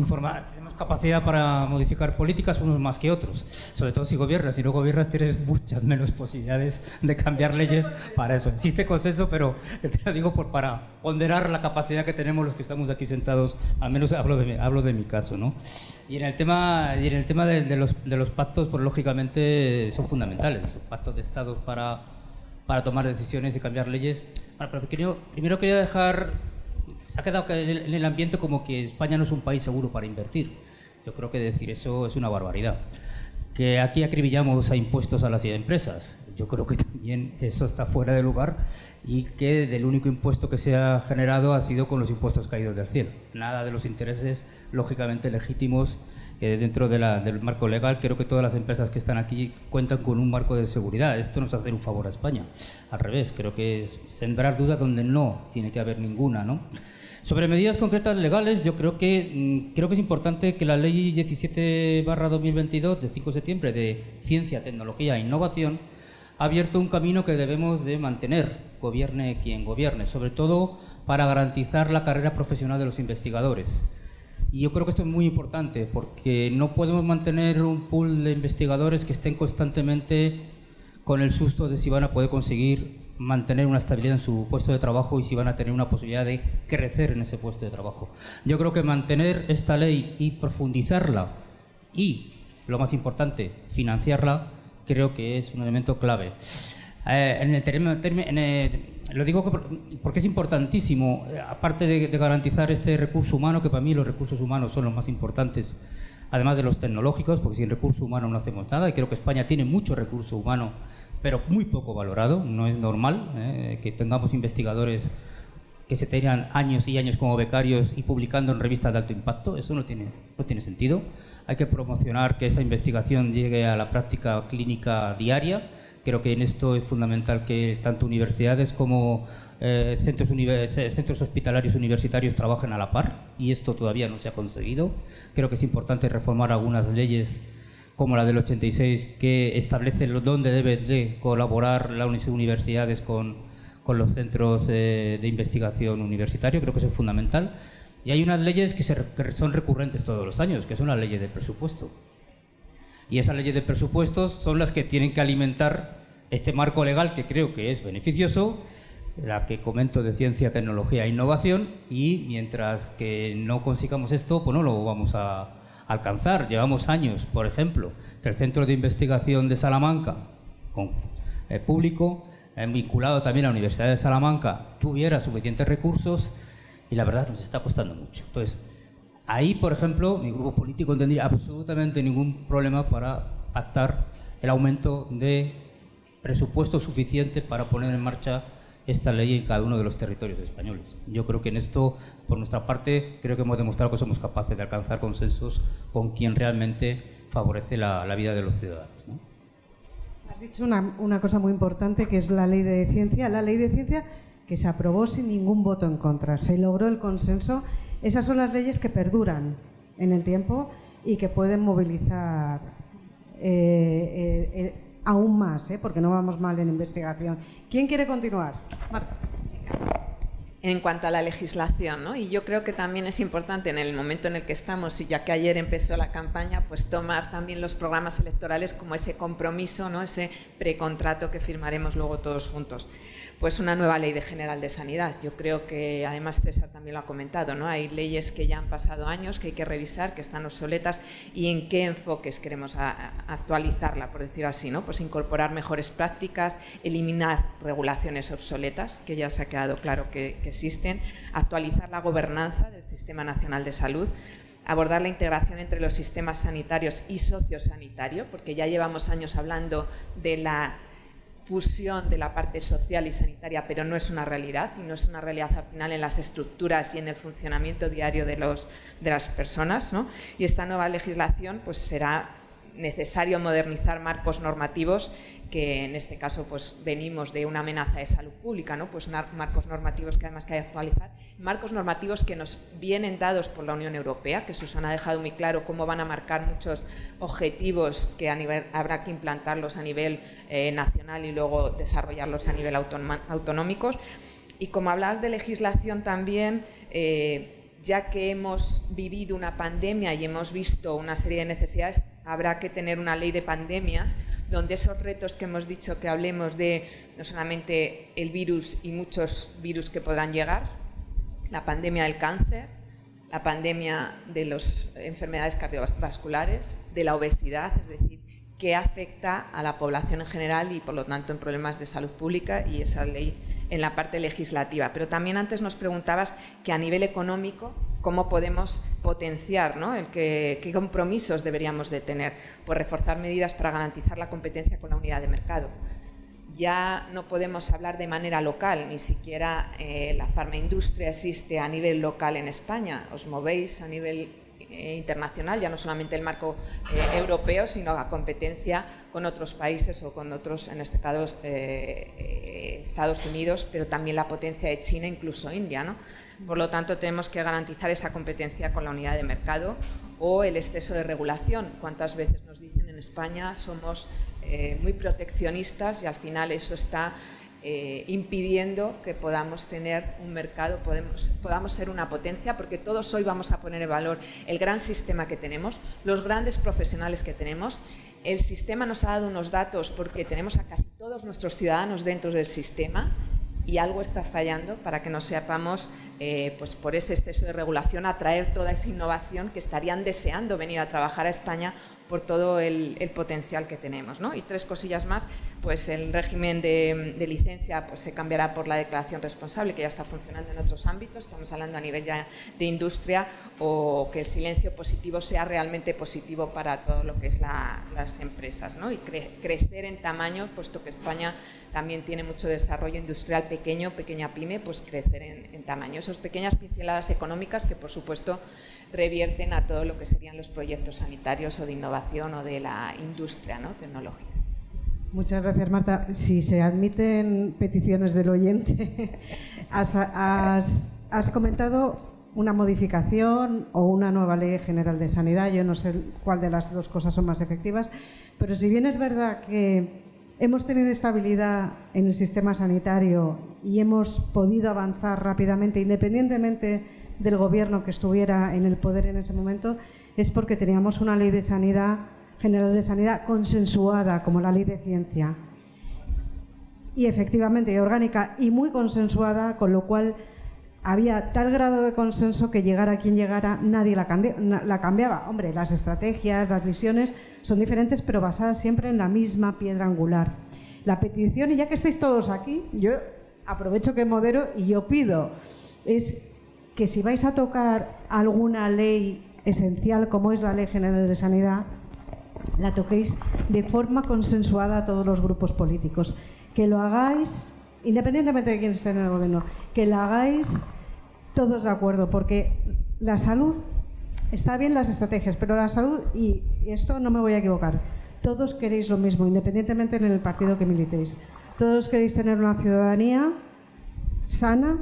capacidad para modificar políticas unos más que otros, sobre todo si gobiernas. Si no gobiernas tienes muchas menos posibilidades de cambiar leyes para eso. Existe consenso, pero te lo digo para ponderar la capacidad que tenemos los que estamos aquí sentados, al menos hablo de mi caso, ¿no? Y en el tema de los pactos, pues lógicamente son fundamentales, son pactos de Estado para tomar decisiones y cambiar leyes. Pero primero quería dejar... Se ha quedado en el ambiente como que España no es un país seguro para invertir. Yo creo que decir eso es una barbaridad. Que aquí acribillamos a impuestos a las empresas. Yo creo que también eso está fuera de lugar y que del único impuesto que se ha generado ha sido con los impuestos caídos del cielo. Nada de los intereses lógicamente legítimos dentro del marco legal. Creo que todas las empresas que están aquí cuentan con un marco de seguridad. Esto no es hacer un favor a España. Al revés, creo que es sembrar dudas donde no tiene que haber ninguna, ¿no? Sobre medidas concretas legales, yo creo que es importante que la Ley 17/2022 de 5 de septiembre de Ciencia, Tecnología e Innovación ha abierto un camino que debemos de mantener, gobierne quien gobierne, sobre todo para garantizar la carrera profesional de los investigadores. Y yo creo que esto es muy importante porque no podemos mantener un pool de investigadores que estén constantemente con el susto de si van a poder conseguir mantener una estabilidad en su puesto de trabajo y si van a tener una posibilidad de crecer en ese puesto de trabajo. Yo creo que mantener esta ley y profundizarla y, lo más importante, financiarla, creo que es un elemento clave. Lo digo porque es importantísimo, aparte de garantizar este recurso humano, que para mí los recursos humanos son los más importantes, además de los tecnológicos, porque sin recurso humano no hacemos nada, y creo que España tiene mucho recurso humano, pero muy poco valorado. No es normal que tengamos investigadores que se tengan años y años como becarios y publicando en revistas de alto impacto. Eso no tiene sentido. Hay que promocionar que esa investigación llegue a la práctica clínica diaria. Creo que en esto es fundamental que tanto universidades como centros hospitalarios universitarios trabajen a la par, y esto todavía no se ha conseguido. Creo que es importante reformar algunas leyes como la del 86, que establece dónde deben de colaborar las universidades con los centros de investigación universitario. Creo que eso es fundamental. Y hay unas leyes que son recurrentes todos los años, que son las leyes de presupuesto. Y esas leyes de presupuestos son las que tienen que alimentar este marco legal, que creo que es beneficioso, la que comento de ciencia, tecnología e innovación, y mientras que no consigamos esto, pues no lo vamos a alcanzar. Llevamos años, por ejemplo, que el Centro de Investigación de Salamanca, público, vinculado también a la Universidad de Salamanca, tuviera suficientes recursos, y la verdad nos está costando mucho. Entonces, ahí, por ejemplo, mi grupo político no tendría absolutamente ningún problema para pactar el aumento de presupuesto suficiente para poner en marcha esta ley en cada uno de los territorios españoles. Yo creo que en esto, por nuestra parte, creo que hemos demostrado que somos capaces de alcanzar consensos con quien realmente favorece la vida de los ciudadanos, ¿no? Has dicho una cosa muy importante, que es la ley de ciencia. La ley de ciencia que se aprobó sin ningún voto en contra. Se logró el consenso. Esas son las leyes que perduran en el tiempo y que pueden movilizar aún más, porque no vamos mal en investigación. ¿Quién quiere continuar? Marta. En cuanto a la legislación, ¿no? Y yo creo que también es importante en el momento en el que estamos, y ya que ayer empezó la campaña, pues tomar también los programas electorales como ese compromiso, ¿no? Ese precontrato que firmaremos luego todos juntos. Pues una nueva ley general de sanidad. Yo creo que, además César también lo ha comentado, ¿no? Hay leyes que ya han pasado años, que hay que revisar, que están obsoletas, y en qué enfoques queremos actualizarla, por decir así, ¿no? Pues incorporar mejores prácticas, eliminar regulaciones obsoletas, que ya se ha quedado claro que existen, actualizar la gobernanza del Sistema Nacional de Salud, abordar la integración entre los sistemas sanitarios y sociosanitario, porque ya llevamos años hablando de la fusión de la parte social y sanitaria, pero no es una realidad, y no es una realidad al final en las estructuras y en el funcionamiento diario de las personas, ¿no? Y esta nueva legislación pues será necesario modernizar marcos normativos que en este caso pues venimos de una amenaza de salud pública, ¿no? Pues marcos normativos que además que hay que actualizar, marcos normativos que nos vienen dados por la Unión Europea, que Susana ha dejado muy claro cómo van a marcar muchos objetivos que habrá que implantarlos a nivel nacional y luego desarrollarlos a nivel autonómicos. Y como hablabas de legislación también, ya que hemos vivido una pandemia y hemos visto una serie de necesidades, habrá que tener una ley de pandemias donde esos retos que hemos dicho que hablemos de no solamente el virus y muchos virus que podrán llegar, la pandemia del cáncer, la pandemia de las enfermedades cardiovasculares, de la obesidad, es decir, que afecta a la población en general y por lo tanto en problemas de salud pública, y esa ley en la parte legislativa. Pero también antes nos preguntabas que a nivel económico, ¿cómo podemos potenciar, ¿no? ¿Qué compromisos deberíamos de tener? Pues reforzar medidas para garantizar la competencia con la unidad de mercado. Ya no podemos hablar de manera local, ni siquiera la farmaindustria existe a nivel local en España. Os movéis a nivel internacional, ya no solamente el marco europeo, sino la competencia con otros países o con otros, en este caso Estados Unidos, pero también la potencia de China, incluso India, ¿no? Por lo tanto, tenemos que garantizar esa competencia con la unidad de mercado o el exceso de regulación. ¿Cuántas veces nos dicen en España somos muy proteccionistas y al final eso está impidiendo que podamos tener un mercado, podamos ser una potencia, porque todos hoy vamos a poner en valor el gran sistema que tenemos, los grandes profesionales que tenemos. El sistema nos ha dado unos datos porque tenemos a casi todos nuestros ciudadanos dentro del sistema, y algo está fallando para que no sepamos, pues por ese exceso de regulación, atraer toda esa innovación que estarían deseando venir a trabajar a España por todo el potencial que tenemos, ¿no? Y tres cosillas más, pues el régimen de licencia pues se cambiará por la declaración responsable, que ya está funcionando en otros ámbitos, estamos hablando a nivel ya de industria, o que el silencio positivo sea realmente positivo para todo lo que es las empresas, ¿no? Y crecer en tamaño, puesto que España también tiene mucho desarrollo industrial pequeña pyme, pues crecer en tamaño. Esas pequeñas pinceladas económicas que, por supuesto, revierten a todo lo que serían los proyectos sanitarios o de innovación o de la industria, ¿no? Tecnológica. Muchas gracias, Marta. Si se admiten peticiones del oyente, has comentado una modificación o una nueva ley general de sanidad. Yo no sé cuál de las dos cosas son más efectivas, pero si bien es verdad que hemos tenido estabilidad en el sistema sanitario y hemos podido avanzar rápidamente, independientemente del gobierno que estuviera en el poder en ese momento, es porque teníamos una ley de sanidad general de sanidad consensuada, como la ley de ciencia, y efectivamente y orgánica y muy consensuada, con lo cual había tal grado de consenso que llegara quien llegara, nadie la cambiaba. Hombre, las estrategias, las visiones son diferentes, pero basadas siempre en la misma piedra angular. La petición, y ya que estáis todos aquí, yo aprovecho que modero y yo pido, es que si vais a tocar alguna ley esencial como es la Ley General de Sanidad, la toquéis de forma consensuada a todos los grupos políticos. Que lo hagáis, independientemente de quién esté en el gobierno, que lo hagáis todos de acuerdo, porque la salud, está bien las estrategias, pero la salud, y esto no me voy a equivocar, todos queréis lo mismo, independientemente en el partido que militéis. Todos queréis tener una ciudadanía sana,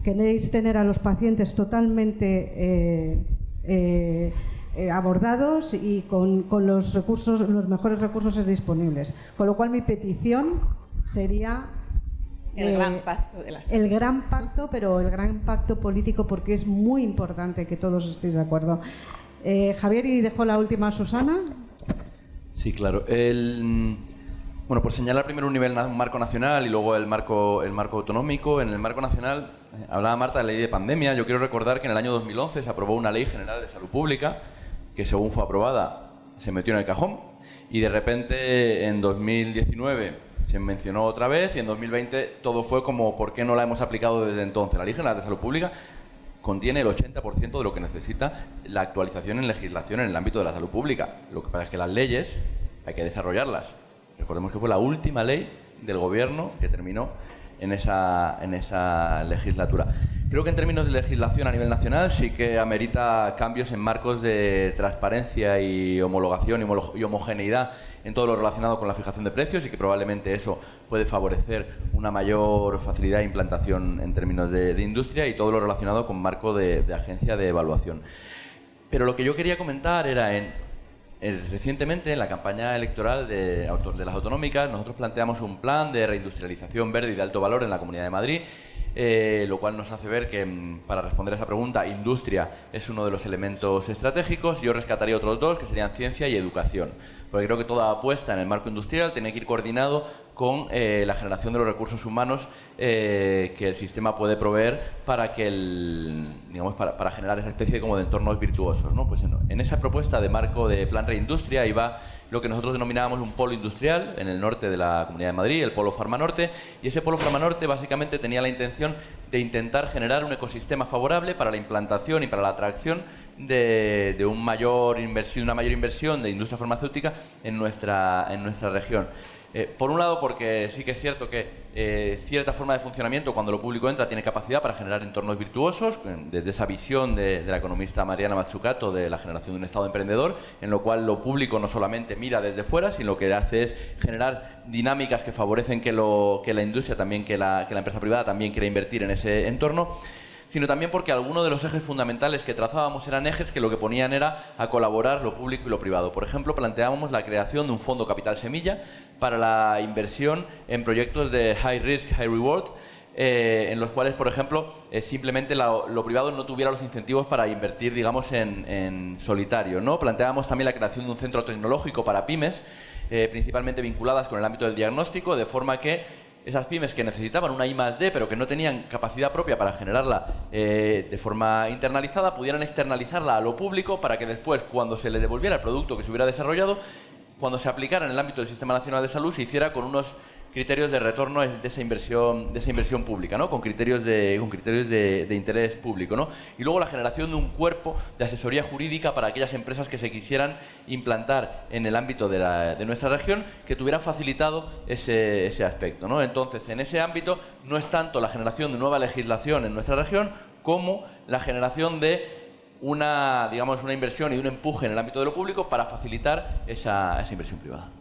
queréis tener a los pacientes totalmente abordados y con los recursos, los mejores recursos disponibles. Con lo cual mi petición sería El gran pacto de la salud. El gran pacto, pero el gran pacto político, porque es muy importante que todos estéis de acuerdo. Javier, y dejo la última a Susana. Sí, claro. Bueno, por señalar primero un marco nacional y luego el marco autonómico. En el marco nacional, hablaba Marta de la ley de pandemia. Yo quiero recordar que en el año 2011 se aprobó una ley general de salud pública que, según fue aprobada, se metió en el cajón, y de repente en 2019 se mencionó otra vez, y en 2020 todo fue como ¿por qué no la hemos aplicado desde entonces? La ley general de salud pública contiene el 80% de lo que necesita la actualización en legislación en el ámbito de la salud pública. Lo que pasa es que las leyes hay que desarrollarlas. Recordemos que fue la última ley del Gobierno que terminó en esa legislatura. Creo que en términos de legislación a nivel nacional sí que amerita cambios en marcos de transparencia y homologación y homogeneidad en todo lo relacionado con la fijación de precios, y que probablemente eso puede favorecer una mayor facilidad de implantación en términos de industria, y todo lo relacionado con marco de agencia de evaluación. Pero lo que yo quería comentar era recientemente, en la campaña electoral de las autonómicas, nosotros planteamos un plan de reindustrialización verde y de alto valor en la Comunidad de Madrid, lo cual nos hace ver que, para responder a esa pregunta, industria es uno de los elementos estratégicos. Yo rescataría otros dos, que serían ciencia y educación, porque creo que toda apuesta en el marco industrial tiene que ir coordinado con la generación de los recursos humanos que el sistema puede proveer para que para generar esa especie de entornos virtuosos, ¿no? Pues en esa propuesta de marco de plan reindustria iba lo que nosotros denominábamos un polo industrial en el norte de la Comunidad de Madrid, el polo Farmanorte, y ese polo Farmanorte básicamente tenía la intención de intentar generar un ecosistema favorable para la implantación y para la atracción de una mayor inversión de industria farmacéutica en nuestra región. Por un lado, porque sí que es cierto que cierta forma de funcionamiento, cuando lo público entra, tiene capacidad para generar entornos virtuosos, desde esa visión de la economista Mariana Mazzucato de la generación de un Estado emprendedor, en lo cual lo público no solamente mira desde fuera, sino lo que hace es generar dinámicas que favorecen que la industria, también que la empresa privada también quiera invertir en ese entorno, sino también porque algunos de los ejes fundamentales que trazábamos eran ejes que lo que ponían era a colaborar lo público y lo privado. Por ejemplo, planteábamos la creación de un fondo capital semilla para la inversión en proyectos de high risk, high reward, en los cuales, por ejemplo, simplemente lo privado no tuviera los incentivos para invertir, digamos, en solitario, ¿no? Planteábamos también la creación de un centro tecnológico para pymes, principalmente vinculadas con el ámbito del diagnóstico, de forma que esas pymes que necesitaban una I+D, pero que no tenían capacidad propia para generarla de forma internalizada, pudieran externalizarla a lo público, para que después, cuando se le devolviera el producto que se hubiera desarrollado, cuando se aplicara en el ámbito del Sistema Nacional de Salud, se hiciera con unos criterios de retorno de esa inversión pública, ¿no? Con criterios de interés público, ¿no? Y luego la generación de un cuerpo de asesoría jurídica para aquellas empresas que se quisieran implantar en el ámbito de nuestra región, que tuvieran facilitado ese aspecto, ¿no? Entonces, en ese ámbito no es tanto la generación de nueva legislación en nuestra región como la generación de una inversión y un empuje en el ámbito de lo público para facilitar esa inversión privada.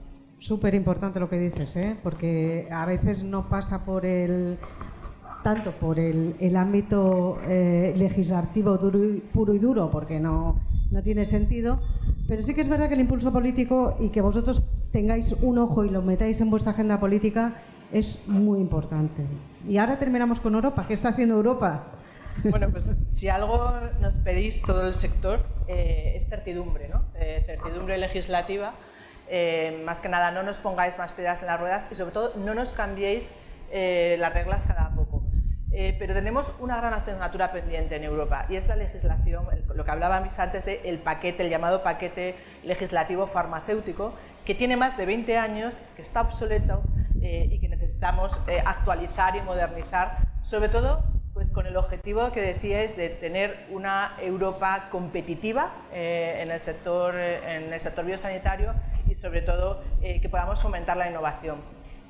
Súper importante lo que dices, porque a veces no pasa tanto por el ámbito legislativo puro y duro, porque no tiene sentido, pero sí que es verdad que el impulso político y que vosotros tengáis un ojo y lo metáis en vuestra agenda política es muy importante. Y ahora terminamos con Europa. ¿Qué está haciendo Europa? Bueno, pues si algo nos pedís todo el sector es certidumbre, ¿no? Certidumbre legislativa. Más que nada, no nos pongáis más piedras en las ruedas y, sobre todo, no nos cambiéis las reglas cada poco. Pero tenemos una gran asignatura pendiente en Europa, y es la legislación, lo que hablábamos antes del paquete, el llamado paquete legislativo farmacéutico, que tiene más de 20 años, que está obsoleto y que necesitamos actualizar y modernizar, sobre todo pues con el objetivo que decíais de tener una Europa competitiva en el sector biosanitario, y sobre todo que podamos fomentar la innovación.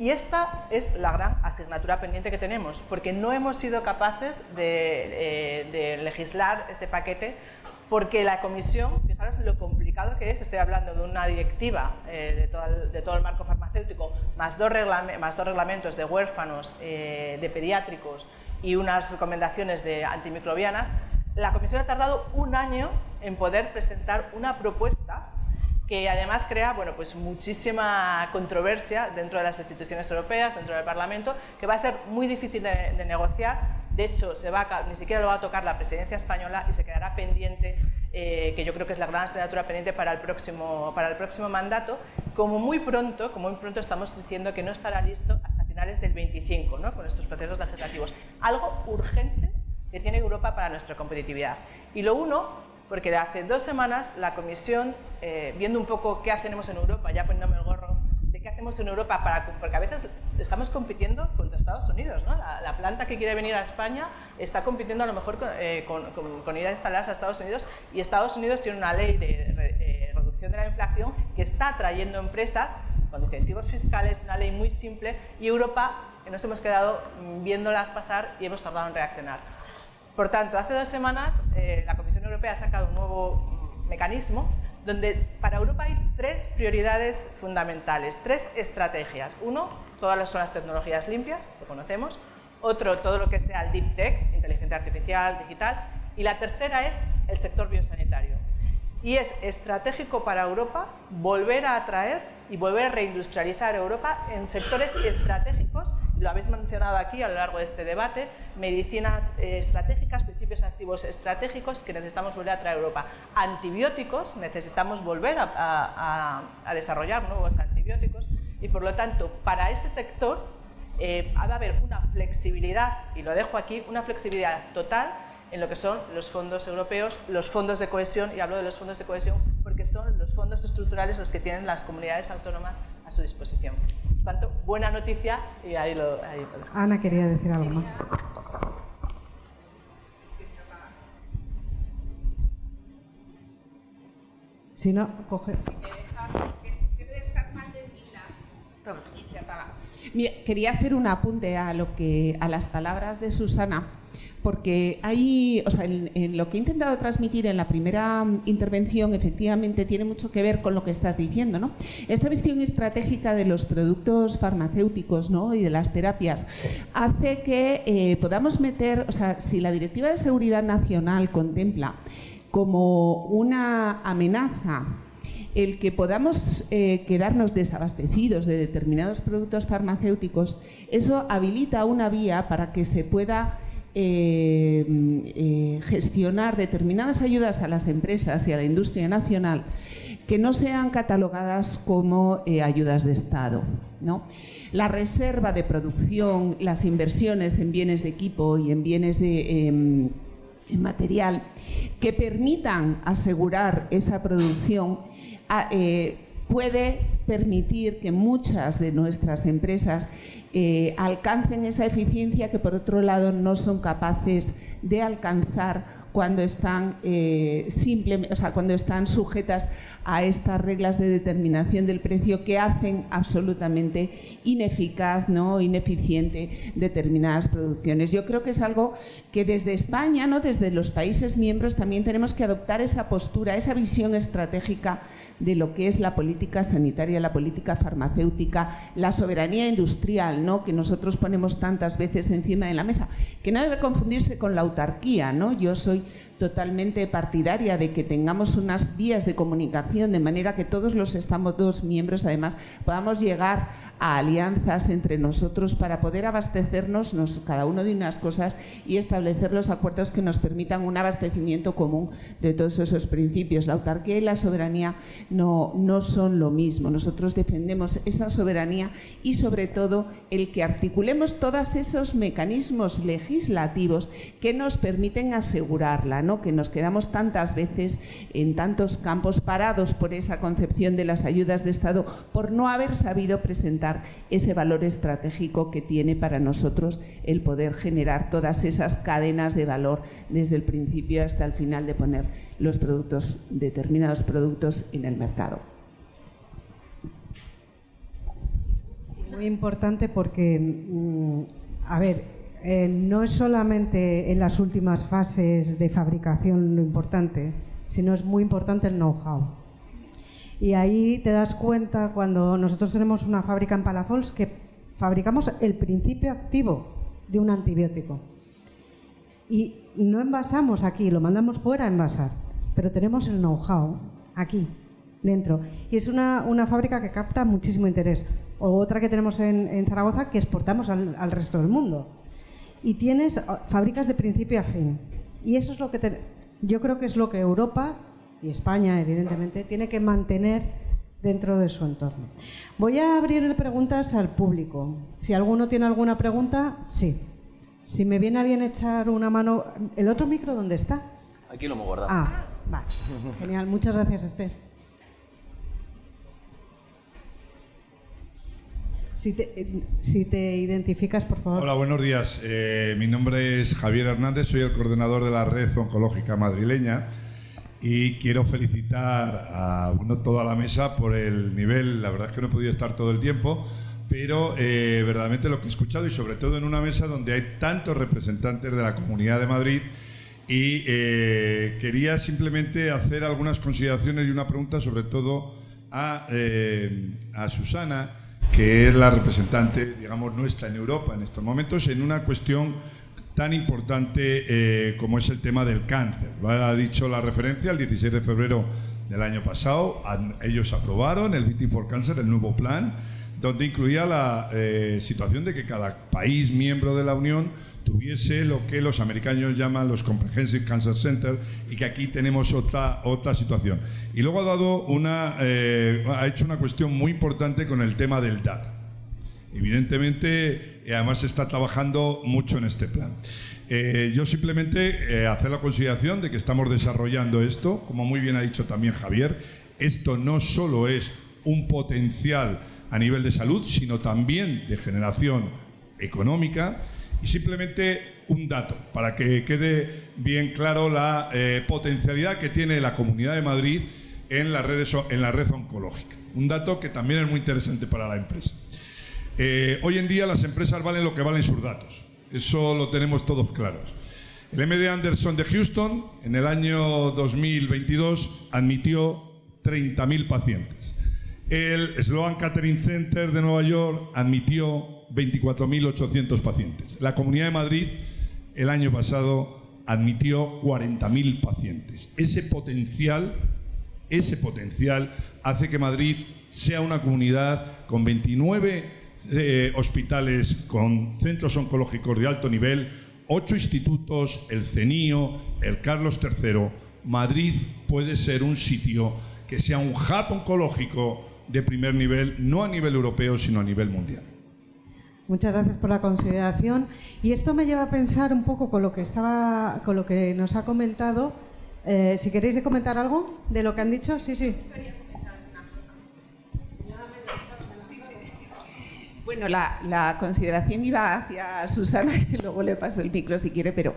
Y esta es la gran asignatura pendiente que tenemos, porque no hemos sido capaces de legislar este paquete, porque la Comisión, fijaros lo complicado que es, estoy hablando de una directiva de todo el marco farmacéutico, más dos reglamentos de huérfanos, de pediátricos y unas recomendaciones de antimicrobianas. La Comisión ha tardado un año en poder presentar una propuesta que además crea pues muchísima controversia dentro de las instituciones europeas, dentro del Parlamento, que va a ser muy difícil de negociar. De hecho, ni siquiera lo va a tocar la presidencia española y se quedará pendiente, que yo creo que es la gran asignatura pendiente para el próximo mandato. Como muy pronto estamos diciendo que no estará listo hasta finales del 25, ¿no? Con estos procesos legislativos. Algo urgente que tiene Europa para nuestra competitividad. Y lo uno, porque hace 2 semanas la Comisión, viendo un poco qué hacemos en Europa, ya poniéndome el gorro, de qué hacemos en Europa, porque a veces estamos compitiendo contra Estados Unidos, ¿no? La planta que quiere venir a España está compitiendo a lo mejor con ir a instalarse a Estados Unidos, y Estados Unidos tiene una ley de reducción de la inflación que está atrayendo empresas con incentivos fiscales, una ley muy simple, y Europa nos hemos quedado viéndolas pasar y hemos tardado en reaccionar. Por tanto, hace 2 semanas la Comisión Europea ha sacado un nuevo mecanismo donde para Europa hay 3 prioridades fundamentales, 3 estrategias. Uno, todas las tecnologías limpias, lo conocemos. Otro, todo lo que sea el deep tech, inteligencia artificial, digital. Y la tercera es el sector biosanitario. Y es estratégico para Europa volver a atraer y volver a reindustrializar Europa en sectores estratégicos, lo habéis mencionado aquí a lo largo de este debate, medicinas estratégicas, principios activos estratégicos que necesitamos volver a traer a Europa. Antibióticos, necesitamos volver a desarrollar nuevos antibióticos, y por lo tanto, para ese sector ha de haber una flexibilidad, y lo dejo aquí, una flexibilidad total en lo que son los fondos europeos, los fondos de cohesión, y hablo de los fondos de cohesión porque son los fondos estructurales los que tienen las comunidades autónomas a su disposición. Por tanto, buena noticia, y ahí lo dejo. Ana quería decir algo más. Si no, coge. Si me dejas, que debe estar mal de pilas y se apaga. Mira, quería hacer un apunte a las palabras de Susana, porque hay, en lo que he intentado transmitir en la primera intervención, efectivamente tiene mucho que ver con lo que estás diciendo, ¿no? Esta visión estratégica de los productos farmacéuticos, ¿no?, y de las terapias hace que podamos meter, si la Directiva de Seguridad Nacional contempla como una amenaza el que podamos quedarnos desabastecidos de determinados productos farmacéuticos, eso habilita una vía para que se pueda gestionar determinadas ayudas a las empresas y a la industria nacional que no sean catalogadas como ayudas de Estado, ¿no? La reserva de producción, las inversiones en bienes de equipo y en bienes en material que permitan asegurar esa producción puede permitir que muchas de nuestras empresas alcancen esa eficiencia que, por otro lado, no son capaces de alcanzar cuando están cuando están sujetas a estas reglas de determinación del precio que hacen absolutamente ineficaz, ¿no?, ineficiente determinadas producciones. Yo creo que es algo que desde España, ¿no?, desde los países miembros, también tenemos que adoptar esa postura, esa visión estratégica de lo que es la política sanitaria, la política farmacéutica, la soberanía industrial, ¿no?, que nosotros ponemos tantas veces encima de la mesa, que no debe confundirse con la autarquía, ¿no? Yo soy totalmente partidaria de que tengamos unas vías de comunicación de manera que todos los Estados miembros, además, podamos llegar a alianzas entre nosotros para poder abastecernos cada uno de unas cosas y establecer los acuerdos que nos permitan un abastecimiento común de todos esos principios. La autarquía y la soberanía no son lo mismo. Nosotros defendemos esa soberanía y, sobre todo, el que articulemos todos esos mecanismos legislativos que nos permiten asegurarla, ¿no?, que nos quedamos tantas veces en tantos campos parados por esa concepción de las ayudas de Estado, por no haber sabido presentar ese valor estratégico que tiene para nosotros el poder generar todas esas cadenas de valor desde el principio hasta el final de poner los productos, determinados productos en el mercado. Muy importante porque, no es solamente en las últimas fases de fabricación lo importante, sino es muy importante el know-how. Y ahí te das cuenta cuando nosotros tenemos una fábrica en Palafols que fabricamos el principio activo de un antibiótico. Y no envasamos aquí, lo mandamos fuera a envasar, pero tenemos el know-how aquí. dentro. Y es una fábrica que capta muchísimo interés. O otra que tenemos en Zaragoza que exportamos al resto del mundo. Y tienes fábricas de principio a fin. Y eso es lo que yo creo que es lo que Europa y España, evidentemente, tiene que mantener dentro de su entorno. Voy a abrir preguntas al público. Si alguno tiene alguna pregunta, sí. Si me viene alguien a echar una mano... ¿El otro micro dónde está? Aquí lo hemos guardado. Ah, vale. Genial. Muchas gracias, Esther. Si te identificas, por favor. Hola, buenos días. Mi nombre es Javier Hernández, soy el coordinador de la Red Oncológica Madrileña y quiero felicitar a toda la mesa por el nivel. La verdad es que no he podido estar todo el tiempo, pero verdaderamente lo que he escuchado, y sobre todo en una mesa donde hay tantos representantes de la Comunidad de Madrid, y quería simplemente hacer algunas consideraciones y una pregunta sobre todo a Susana, que es la representante, digamos, nuestra en Europa en estos momentos, en una cuestión tan importante como es el tema del cáncer. Ha dicho la referencia, el 16 de febrero del año pasado, ellos aprobaron el Beating for Cancer, el nuevo plan, donde incluía la situación de que cada país miembro de la Unión tuviese lo que los americanos llaman los Comprehensive Cancer Center, y que aquí tenemos otra situación. Y luego ha hecho una cuestión muy importante con el tema del dato. Evidentemente, además se está trabajando mucho en este plan. Yo simplemente hacer la consideración de que estamos desarrollando esto, como muy bien ha dicho también Javier. Esto no solo es un potencial a nivel de salud, sino también de generación económica. Y simplemente un dato, para que quede bien claro la potencialidad que tiene la Comunidad de Madrid en la red oncológica. Un dato que también es muy interesante para la empresa. Hoy en día las empresas valen lo que valen sus datos. Eso lo tenemos todos claros. El MD Anderson de Houston en el año 2022 admitió 30.000 pacientes. El Sloan Kettering Center de Nueva York admitió 24.800 pacientes. La Comunidad de Madrid el año pasado admitió 40.000 pacientes. Ese potencial hace que Madrid sea una comunidad con 29 hospitales con centros oncológicos de alto nivel, 8 institutos, el CENIO, el Carlos III. Madrid puede ser un sitio que sea un hub oncológico de primer nivel, no a nivel europeo, sino a nivel mundial. Muchas gracias por la consideración. Y esto me lleva a pensar un poco con lo que nos ha comentado. Si queréis comentar algo de lo que han dicho, sí. Bueno, la consideración iba hacia Susana, que luego le paso el micro si quiere, pero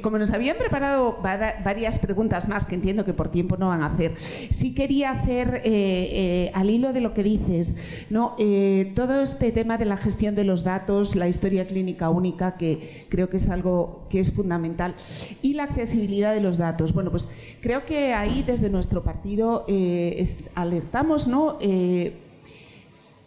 como nos habían preparado varias preguntas más, que entiendo que por tiempo no van a hacer, sí quería hacer, al hilo de lo que dices, ¿no? Todo este tema de la gestión de los datos, la historia clínica única, que creo que es algo que es fundamental, y la accesibilidad de los datos. Bueno, pues creo que ahí desde nuestro partido alertamos, ¿no?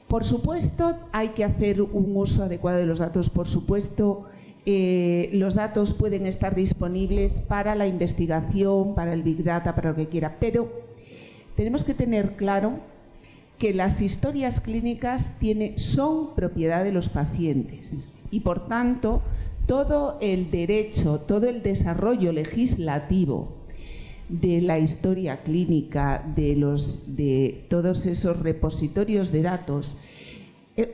Por supuesto, hay que hacer un uso adecuado de los datos. Por supuesto, los datos pueden estar disponibles para la investigación, para el Big Data, para lo que quiera, pero tenemos que tener claro que las historias clínicas son propiedad de los pacientes y, por tanto, todo el derecho, todo el desarrollo legislativo de la historia clínica, de todos esos repositorios de datos,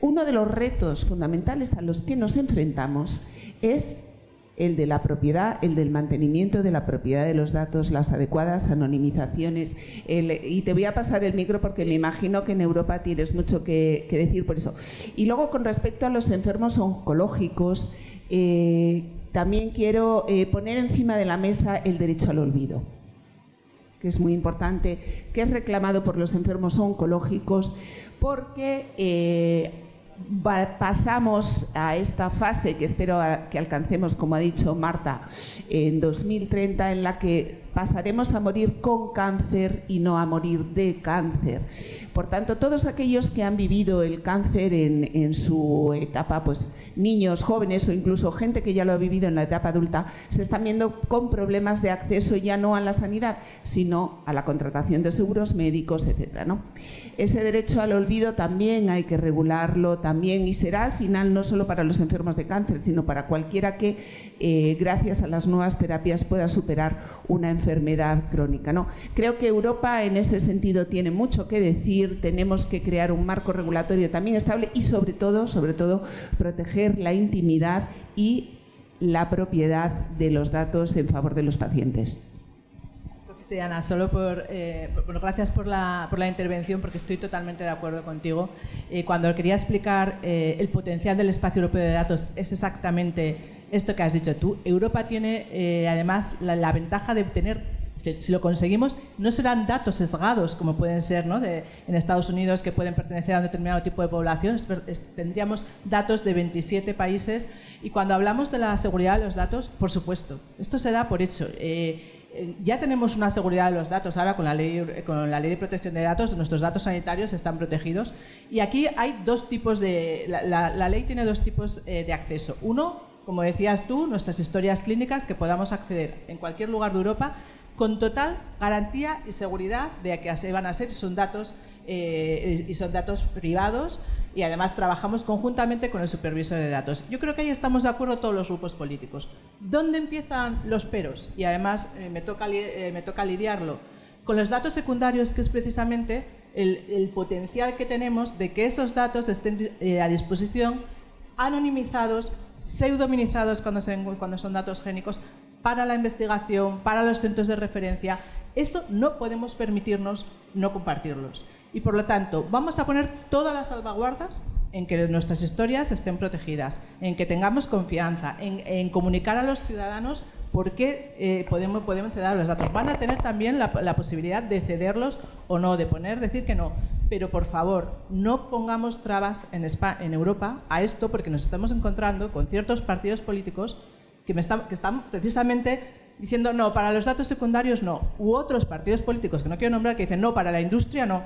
uno de los retos fundamentales a los que nos enfrentamos es el de la propiedad, el del mantenimiento de la propiedad de los datos, las adecuadas anonimizaciones. Y te voy a pasar el micro porque me imagino que en Europa tienes mucho que decir por eso. Y luego, con respecto a los enfermos oncológicos, también quiero poner encima de la mesa el derecho al olvido, que es muy importante, que es reclamado por los enfermos oncológicos, porque pasamos a esta fase que espero que alcancemos, como ha dicho Marta, en 2030, en la que pasaremos a morir con cáncer y no a morir de cáncer. Por tanto, todos aquellos que han vivido el cáncer en su etapa, pues niños, jóvenes o incluso gente que ya lo ha vivido en la etapa adulta, se están viendo con problemas de acceso ya no a la sanidad, sino a la contratación de seguros médicos, etcétera, ¿no? Ese derecho al olvido también hay que regularlo también, y será al final no solo para los enfermos de cáncer, sino para cualquiera que gracias a las nuevas terapias pueda superar una enfermedad crónica, ¿no? Creo que Europa en ese sentido tiene mucho que decir. Tenemos que crear un marco regulatorio también estable y sobre todo proteger la intimidad y la propiedad de los datos en favor de los pacientes. Sí, Ana, solo gracias por la intervención, porque estoy totalmente de acuerdo contigo. Cuando quería explicar el potencial del espacio europeo de datos, es exactamente esto que has dicho tú. Europa tiene además la ventaja de tener, si lo conseguimos, no serán datos sesgados como pueden ser, ¿no?, en Estados Unidos, que pueden pertenecer a un determinado tipo de población. Tendríamos datos de 27 países, y cuando hablamos de la seguridad de los datos, por supuesto, esto se da por hecho. Ya tenemos una seguridad de los datos ahora con la ley de protección de datos. Nuestros datos sanitarios están protegidos, y aquí hay dos tipos de... La ley tiene dos tipos de acceso. Uno, como decías tú, nuestras historias clínicas, que podamos acceder en cualquier lugar de Europa con total garantía y seguridad de que así van a ser, y son datos privados, y además trabajamos conjuntamente con el supervisor de datos. Yo creo que ahí estamos de acuerdo todos los grupos políticos. ¿Dónde empiezan los peros? Y además me toca lidiarlo con los datos secundarios, que es precisamente el potencial que tenemos de que esos datos estén a disposición, anonimizados, pseudonimizados cuando son datos génicos, para la investigación, para los centros de referencia. Eso no podemos permitirnos no compartirlos. Y por lo tanto, vamos a poner todas las salvaguardas en que nuestras historias estén protegidas, en que tengamos confianza, en comunicar a los ciudadanos por qué podemos ceder los datos. Van a tener también la posibilidad de cederlos o no, decir que no. Pero por favor, no pongamos trabas en Europa a esto, porque nos estamos encontrando con ciertos partidos políticos que están precisamente diciendo no, para los datos secundarios no, u otros partidos políticos que no quiero nombrar que dicen no, para la industria no.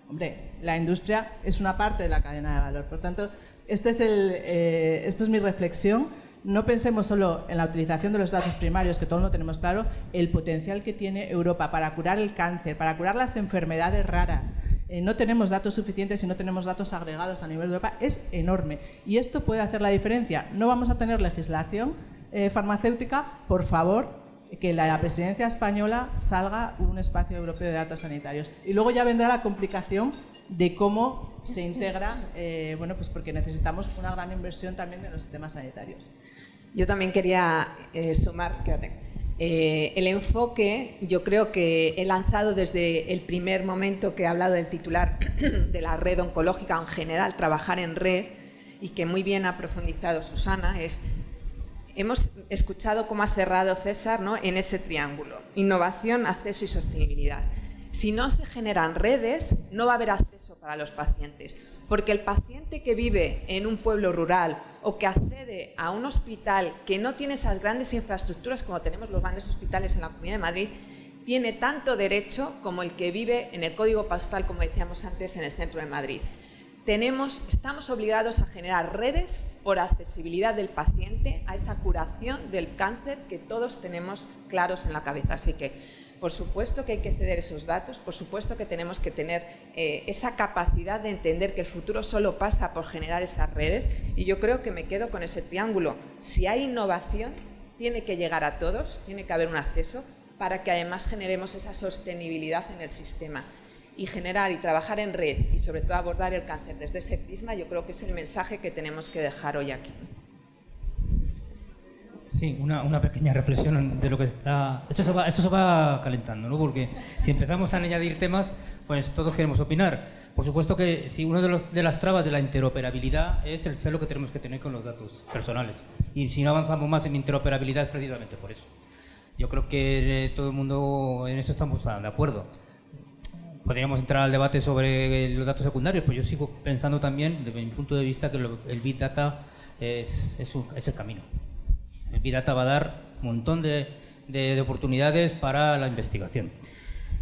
Hombre, la industria es una parte de la cadena de valor. Por tanto, esto es mi reflexión. No pensemos solo en la utilización de los datos primarios, que todos lo tenemos claro, el potencial que tiene Europa para curar el cáncer, para curar las enfermedades raras. No tenemos datos suficientes y no tenemos datos agregados a nivel de Europa, es enorme. Y esto puede hacer la diferencia. No vamos a tener legislación farmacéutica, por favor, que la presidencia española salga un espacio europeo de datos sanitarios. Y luego ya vendrá la complicación de cómo se integra, pues porque necesitamos una gran inversión también en los sistemas sanitarios. Yo también quería sumar, el enfoque. Yo creo que he lanzado desde el primer momento que he hablado del titular de la red oncológica, en general, trabajar en red, y que muy bien ha profundizado Susana, hemos escuchado cómo ha cerrado César, ¿no?, en ese triángulo: innovación, acceso y sostenibilidad. Si no se generan redes, no va a haber acceso para los pacientes, porque el paciente que vive en un pueblo rural o que accede a un hospital que no tiene esas grandes infraestructuras como tenemos los grandes hospitales en la Comunidad de Madrid, tiene tanto derecho como el que vive en el código postal, como decíamos antes, en el centro de Madrid. Estamos obligados a generar redes por accesibilidad del paciente a esa curación del cáncer que todos tenemos claros en la cabeza. Así que, por supuesto que hay que ceder esos datos, por supuesto que tenemos que tener esa capacidad de entender que el futuro solo pasa por generar esas redes, y yo creo que me quedo con ese triángulo. Si hay innovación, tiene que llegar a todos, tiene que haber un acceso para que además generemos esa sostenibilidad en el sistema. Y generar y trabajar en red y sobre todo abordar el cáncer desde ese prisma, yo creo que es el mensaje que tenemos que dejar hoy aquí. Sí, una pequeña reflexión de lo que está... Esto se va calentando, ¿no? Porque si empezamos a añadir temas, pues todos queremos opinar. Por supuesto que si una de las trabas de la interoperabilidad es el celo que tenemos que tener con los datos personales. Y si no avanzamos más en interoperabilidad es precisamente por eso. Yo creo que todo el mundo en eso estamos de acuerdo. Podríamos entrar al debate sobre los datos secundarios, pues yo sigo pensando también, desde mi punto de vista, que el Big Data es el camino. El Big Data va a dar un montón de de oportunidades para la investigación.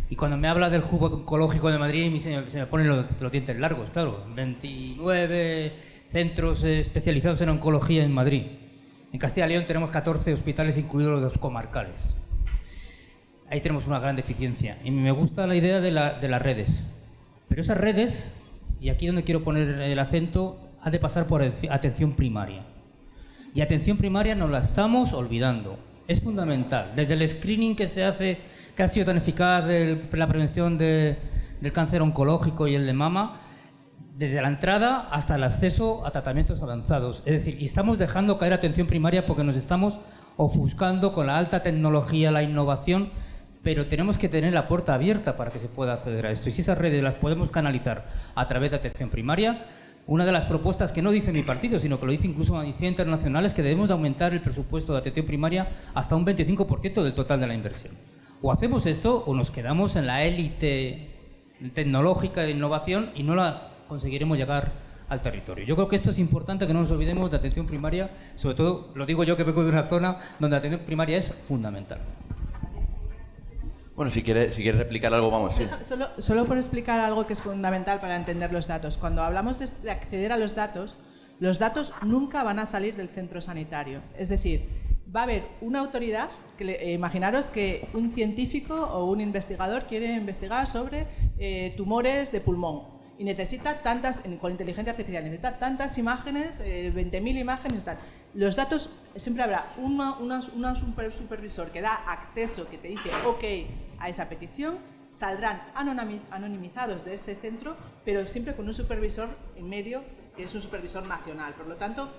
Y cuando me habla del hub oncológico de Madrid, se me ponen los dientes largos, claro. 29 centros especializados en oncología en Madrid. En Castilla y León tenemos 14 hospitales, incluidos los comarcales. Ahí tenemos una gran deficiencia. Y me gusta la idea de las redes. Pero esas redes, y aquí donde quiero poner el acento, ha de pasar por atención primaria. Y atención primaria nos la estamos olvidando. Es fundamental. Desde el screening que se hace, que ha sido tan eficaz de la prevención del cáncer oncológico y el de mama, desde la entrada hasta el acceso a tratamientos avanzados. Es decir, y estamos dejando caer atención primaria porque nos estamos ofuscando con la alta tecnología, la innovación, pero tenemos que tener la puerta abierta para que se pueda acceder a esto. Y si esas redes las podemos canalizar a través de atención primaria, una de las propuestas que no dice mi partido, sino que lo dice incluso Amnistía Internacional, es que debemos de aumentar el presupuesto de atención primaria hasta un 25% del total de la inversión. O hacemos esto o nos quedamos en la élite tecnológica de innovación y no la conseguiremos llegar al territorio. Yo creo que esto es importante, que no nos olvidemos de atención primaria, sobre todo, lo digo yo que vengo de una zona donde la atención primaria es fundamental. Bueno, si quiere replicar algo, vamos. Sí. Solo por explicar algo que es fundamental para entender los datos. Cuando hablamos de acceder a los datos nunca van a salir del centro sanitario. Es decir, va a haber una autoridad, imaginaros que un científico o un investigador quiere investigar sobre tumores de pulmón y necesita con inteligencia artificial, necesita tantas imágenes, 20.000 imágenes y tal. Los datos, siempre habrá un supervisor que da acceso, que te dice OK a esa petición, saldrán anonimizados de ese centro, pero siempre con un supervisor en medio, que es un supervisor nacional. Por lo tanto,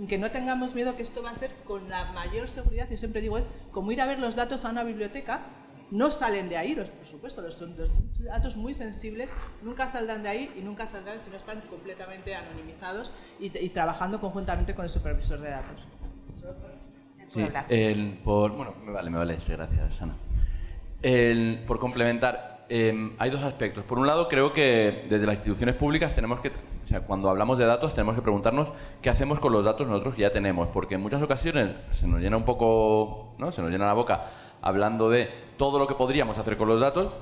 que no tengamos miedo, que esto va a ser con la mayor seguridad. Yo siempre digo, es como ir a ver los datos a una biblioteca. No salen de ahí, por supuesto, los datos muy sensibles nunca saldrán de ahí y nunca saldrán si no están completamente anonimizados y trabajando conjuntamente con el supervisor de datos. Sí, me vale, gracias, Ana. Por complementar, hay dos aspectos. Por un lado, creo que desde las instituciones públicas cuando hablamos de datos tenemos que preguntarnos qué hacemos con los datos nosotros que ya tenemos, porque en muchas ocasiones se nos llena un poco, ¿no? Se nos llena la boca hablando de todo lo que podríamos hacer con los datos,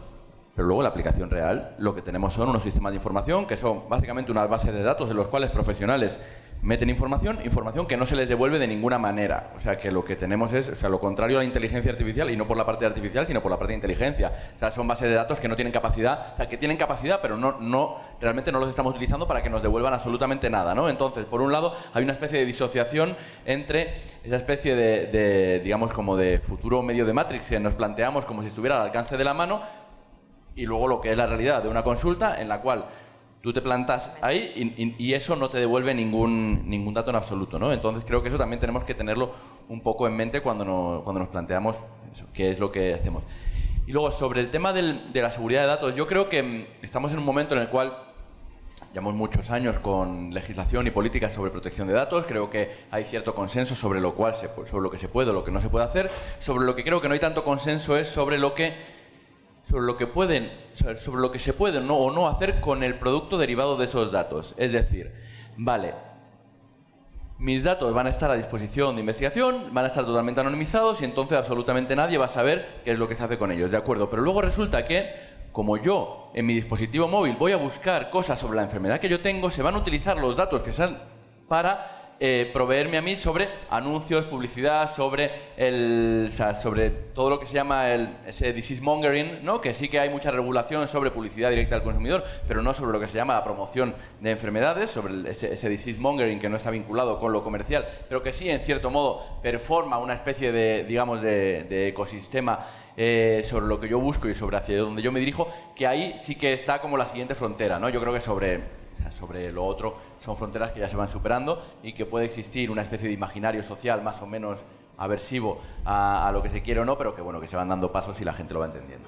pero luego la aplicación real lo que tenemos son unos sistemas de información que son básicamente unas bases de datos en los cuales profesionales meten información que no se les devuelve de ninguna manera. O sea, que lo que tenemos es lo contrario a la inteligencia artificial, y no por la parte artificial, sino por la parte de inteligencia. O sea, son bases de datos que no tienen capacidad, o sea, que tienen capacidad, pero realmente no los estamos utilizando para que nos devuelvan absolutamente nada, ¿no? Entonces, por un lado, hay una especie de disociación entre esa especie de digamos, como de futuro medio de Matrix que nos planteamos como si estuviera al alcance de la mano, y luego lo que es la realidad de una consulta en la cual tú te plantas ahí y eso no te devuelve ningún dato en absoluto, ¿no? Entonces creo que eso también tenemos que tenerlo un poco en mente cuando nos planteamos eso, qué es lo que hacemos. Y luego, sobre el tema de la seguridad de datos, yo creo que estamos en un momento en el cual llevamos muchos años con legislación y políticas sobre protección de datos. Creo que hay cierto consenso sobre lo que se puede o lo que no se puede hacer. Sobre lo que creo que no hay tanto consenso es sobre lo que se puede o no hacer con el producto derivado de esos datos. Es decir, vale, mis datos van a estar a disposición de investigación, van a estar totalmente anonimizados y entonces absolutamente nadie va a saber qué es lo que se hace con ellos, ¿de acuerdo? Pero luego resulta que, como yo en mi dispositivo móvil voy a buscar cosas sobre la enfermedad que yo tengo, se van a utilizar los datos que sean para proveerme a mí sobre anuncios, publicidad, sobre todo lo que se llama ese disease mongering, ¿no? Que sí que hay mucha regulación sobre publicidad directa al consumidor, pero no sobre lo que se llama la promoción de enfermedades, sobre ese disease mongering que no está vinculado con lo comercial, pero que sí, en cierto modo, performa una especie de, digamos, de ecosistema sobre lo que yo busco y sobre hacia donde yo me dirijo, que ahí sí que está como la siguiente frontera, ¿no? Yo creo que sobre lo otro son fronteras que ya se van superando y que puede existir una especie de imaginario social más o menos aversivo a lo que se quiere o no, pero que bueno, que se van dando pasos y la gente lo va entendiendo.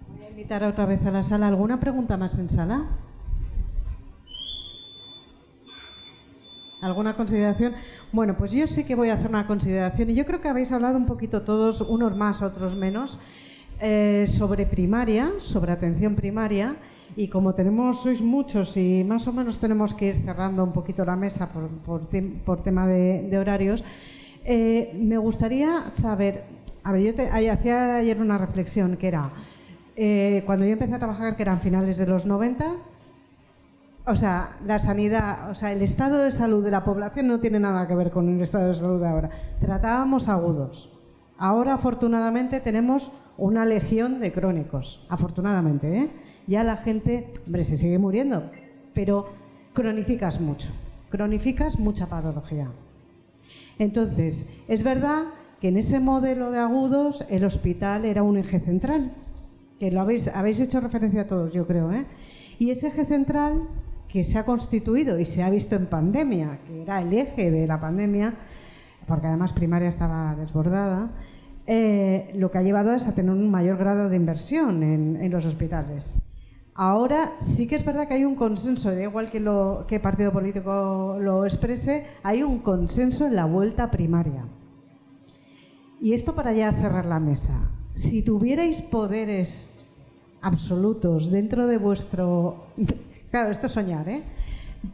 Voy a invitar otra vez a la sala. ¿Alguna pregunta más en sala? ¿Alguna consideración? Bueno, pues yo sí que voy a hacer una consideración, y yo creo que habéis hablado un poquito todos, unos más, otros menos, sobre primaria, sobre atención primaria, y como sois muchos y más o menos tenemos que ir cerrando un poquito la mesa por tema de horarios, me gustaría saber, a ver, hacía ayer una reflexión que era, cuando yo empecé a trabajar, que eran finales de los 90, o sea, la sanidad, o sea, el estado de salud de la población no tiene nada que ver con el estado de salud de ahora. Tratábamos agudos. Ahora, afortunadamente, tenemos una legión de crónicos. Afortunadamente, ¿eh? Ya la gente, hombre, se sigue muriendo, pero cronificas mucho. Cronificas mucha patología. Entonces, es verdad que en ese modelo de agudos el hospital era un eje central, que lo habéis hecho referencia a todos, yo creo, ¿eh? Y ese eje central que se ha constituido y se ha visto en pandemia, que era el eje de la pandemia, porque además primaria estaba desbordada, lo que ha llevado es a tener un mayor grado de inversión en los hospitales. Ahora sí que es verdad que hay un consenso, da igual que partido político lo exprese, hay un consenso en la vuelta primaria. Y esto para ya cerrar la mesa. Si tuvierais poderes absolutos dentro de vuestro... Claro, esto es soñar, ¿eh?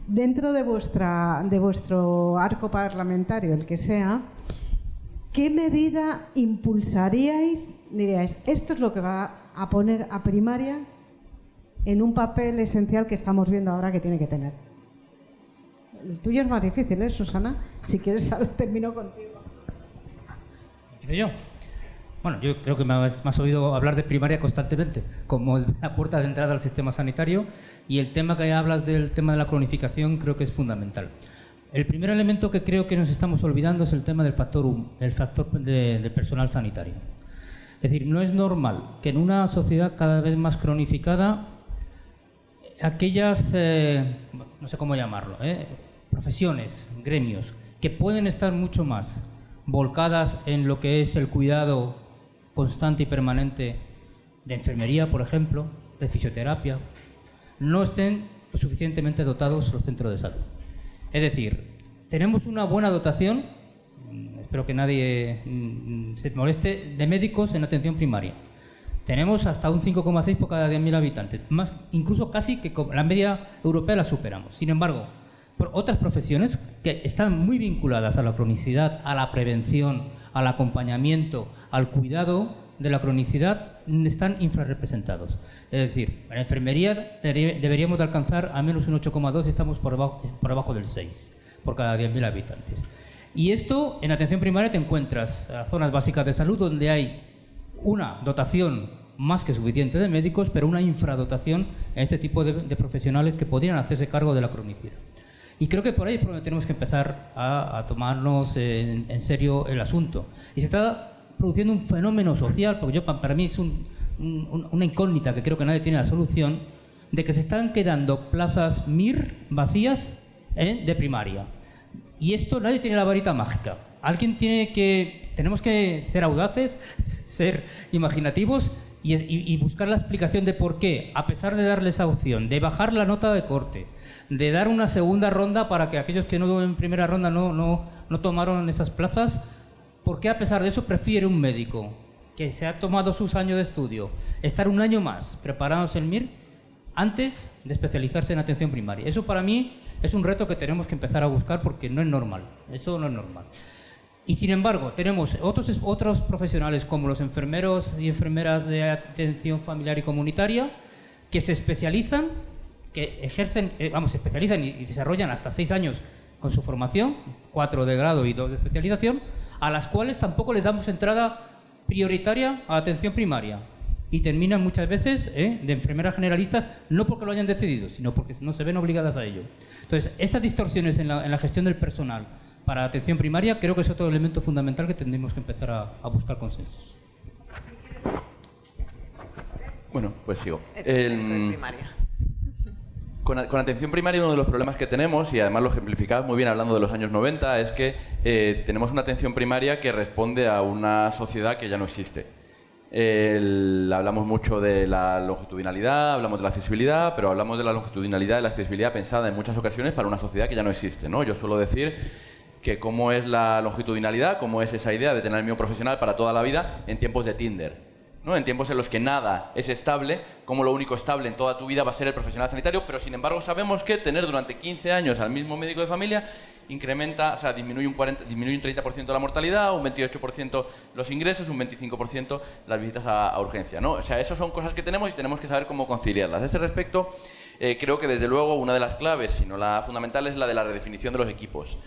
Dentro de vuestro arco parlamentario, el que sea, ¿qué medida impulsaríais? Diríais, esto es lo que va a poner a primaria en un papel esencial que estamos viendo ahora que tiene que tener. El tuyo es más difícil, ¿eh, Susana? Si quieres, termino contigo. ¿Empiezo yo? Bueno, yo creo que me has oído hablar de primaria constantemente, como la puerta de entrada al sistema sanitario, y el tema que hablas del tema de la cronificación creo que es fundamental. El primer elemento que creo que nos estamos olvidando es el tema del factor del personal sanitario. Es decir, no es normal que en una sociedad cada vez más cronificada, aquellas, no sé cómo llamarlo, profesiones, gremios, que pueden estar mucho más volcadas en lo que es el cuidado constante y permanente de enfermería, por ejemplo, de fisioterapia, no estén suficientemente dotados los centros de salud. Es decir, tenemos una buena dotación, espero que nadie se moleste, de médicos en atención primaria. Tenemos hasta un 5,6 por cada 10.000 habitantes, más, incluso casi que la media europea la superamos. Sin embargo, por otras profesiones que están muy vinculadas a la cronicidad, a la prevención, al acompañamiento, al cuidado de la cronicidad, están infrarrepresentados. Es decir, en la enfermería deberíamos de alcanzar al menos un 8,2 y estamos por abajo del 6 por cada 10.000 habitantes. Y esto, en atención primaria te encuentras a zonas básicas de salud donde hay una dotación más que suficiente de médicos, pero una infradotación en este tipo de profesionales que podrían hacerse cargo de la cronicidad. Y creo que por ahí es por donde tenemos que empezar a tomarnos en serio el asunto. Y se está produciendo un fenómeno social, porque para mí es una incógnita que creo que nadie tiene la solución, de que se están quedando plazas MIR vacías de primaria. Y esto nadie tiene la varita mágica. Tenemos que ser audaces, ser imaginativos y buscar la explicación de por qué, a pesar de darle esa opción, de bajar la nota de corte, de dar una segunda ronda para que aquellos que no en primera ronda no tomaron esas plazas, ¿por qué a pesar de eso prefiere un médico que se ha tomado sus años de estudio estar un año más preparándose el MIR antes de especializarse en atención primaria? Eso para mí es un reto que tenemos que empezar a buscar porque no es normal, eso no es normal. Y sin embargo, tenemos otros profesionales como los enfermeros y enfermeras de atención familiar y comunitaria que se especializan, que ejercen, se especializan y desarrollan hasta 6 años con su formación, 4 de grado y 2 de especialización, a las cuales tampoco les damos entrada prioritaria a atención primaria. Y terminan muchas veces de enfermeras generalistas, no porque lo hayan decidido, sino porque no se ven obligadas a ello. Entonces, estas distorsiones en la gestión del personal para atención primaria creo que es otro elemento fundamental que tendremos que empezar a buscar consensos. Bueno, pues sigo. Con atención primaria uno de los problemas que tenemos, y además lo ejemplificaba muy bien hablando de los años 90, es que tenemos una atención primaria que responde a una sociedad que ya no existe. Hablamos mucho de la longitudinalidad, hablamos de la accesibilidad, pero hablamos de la longitudinalidad y la accesibilidad pensada en muchas ocasiones para una sociedad que ya no existe, ¿no? Yo suelo decir que cómo es la longitudinalidad, cómo es esa idea de tener el mío profesional para toda la vida en tiempos de Tinder, ¿no? En tiempos en los que nada es estable, como lo único estable en toda tu vida va a ser el profesional sanitario, pero sin embargo sabemos que tener durante 15 años al mismo médico de familia incrementa, o sea, disminuye un 30% la mortalidad, un 28% los ingresos, un 25% las visitas a urgencia, ¿no? O sea, esas son cosas que tenemos y tenemos que saber cómo conciliarlas. A ese respecto, creo que desde luego una de las claves, si no la fundamental, es la de la redefinición de los equipos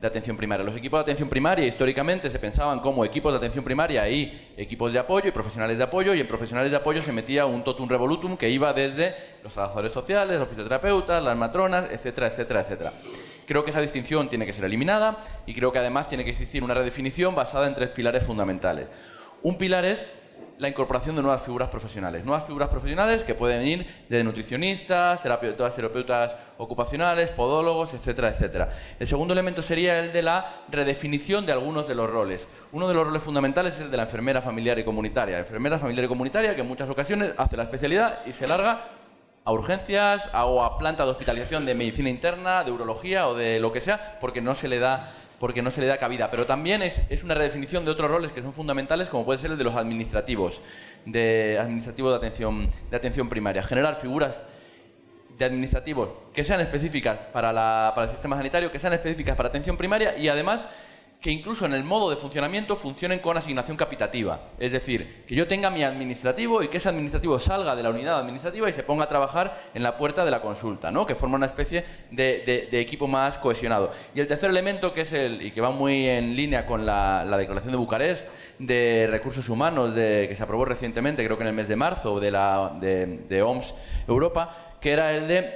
de atención primaria. Los equipos de atención primaria históricamente se pensaban como equipos de atención primaria y equipos de apoyo y profesionales de apoyo, y en profesionales de apoyo se metía un totum revolutum que iba desde los trabajadores sociales, los fisioterapeutas, las matronas, etcétera, etcétera, etcétera. Creo que esa distinción tiene que ser eliminada y creo que además tiene que existir una redefinición basada en 3 pilares fundamentales. Un pilar es la incorporación de nuevas figuras profesionales que pueden ir de nutricionistas, terapeutas ocupacionales, podólogos, etcétera, etcétera. El segundo elemento sería el de la redefinición de algunos de los roles. Uno de los roles fundamentales es el de la enfermera familiar y comunitaria. Enfermera familiar y comunitaria que en muchas ocasiones hace la especialidad y se larga a urgencias o a planta de hospitalización de medicina interna, de urología o de lo que sea, porque no se le da cabida. Pero también es una redefinición de otros roles que son fundamentales, como puede ser el de los administrativos de atención primaria. Generar figuras de administrativos que sean específicas para el sistema sanitario, que sean específicas para atención primaria y además que incluso en el modo de funcionamiento funcionen con asignación capitativa. Es decir, que yo tenga mi administrativo y que ese administrativo salga de la unidad administrativa y se ponga a trabajar en la puerta de la consulta, ¿no? Que forma una especie de equipo más cohesionado. Y el tercer elemento, que es y que va muy en línea con la Declaración de Bucarest de Recursos Humanos que se aprobó recientemente, creo que en el mes de marzo, de OMS Europa, que era el de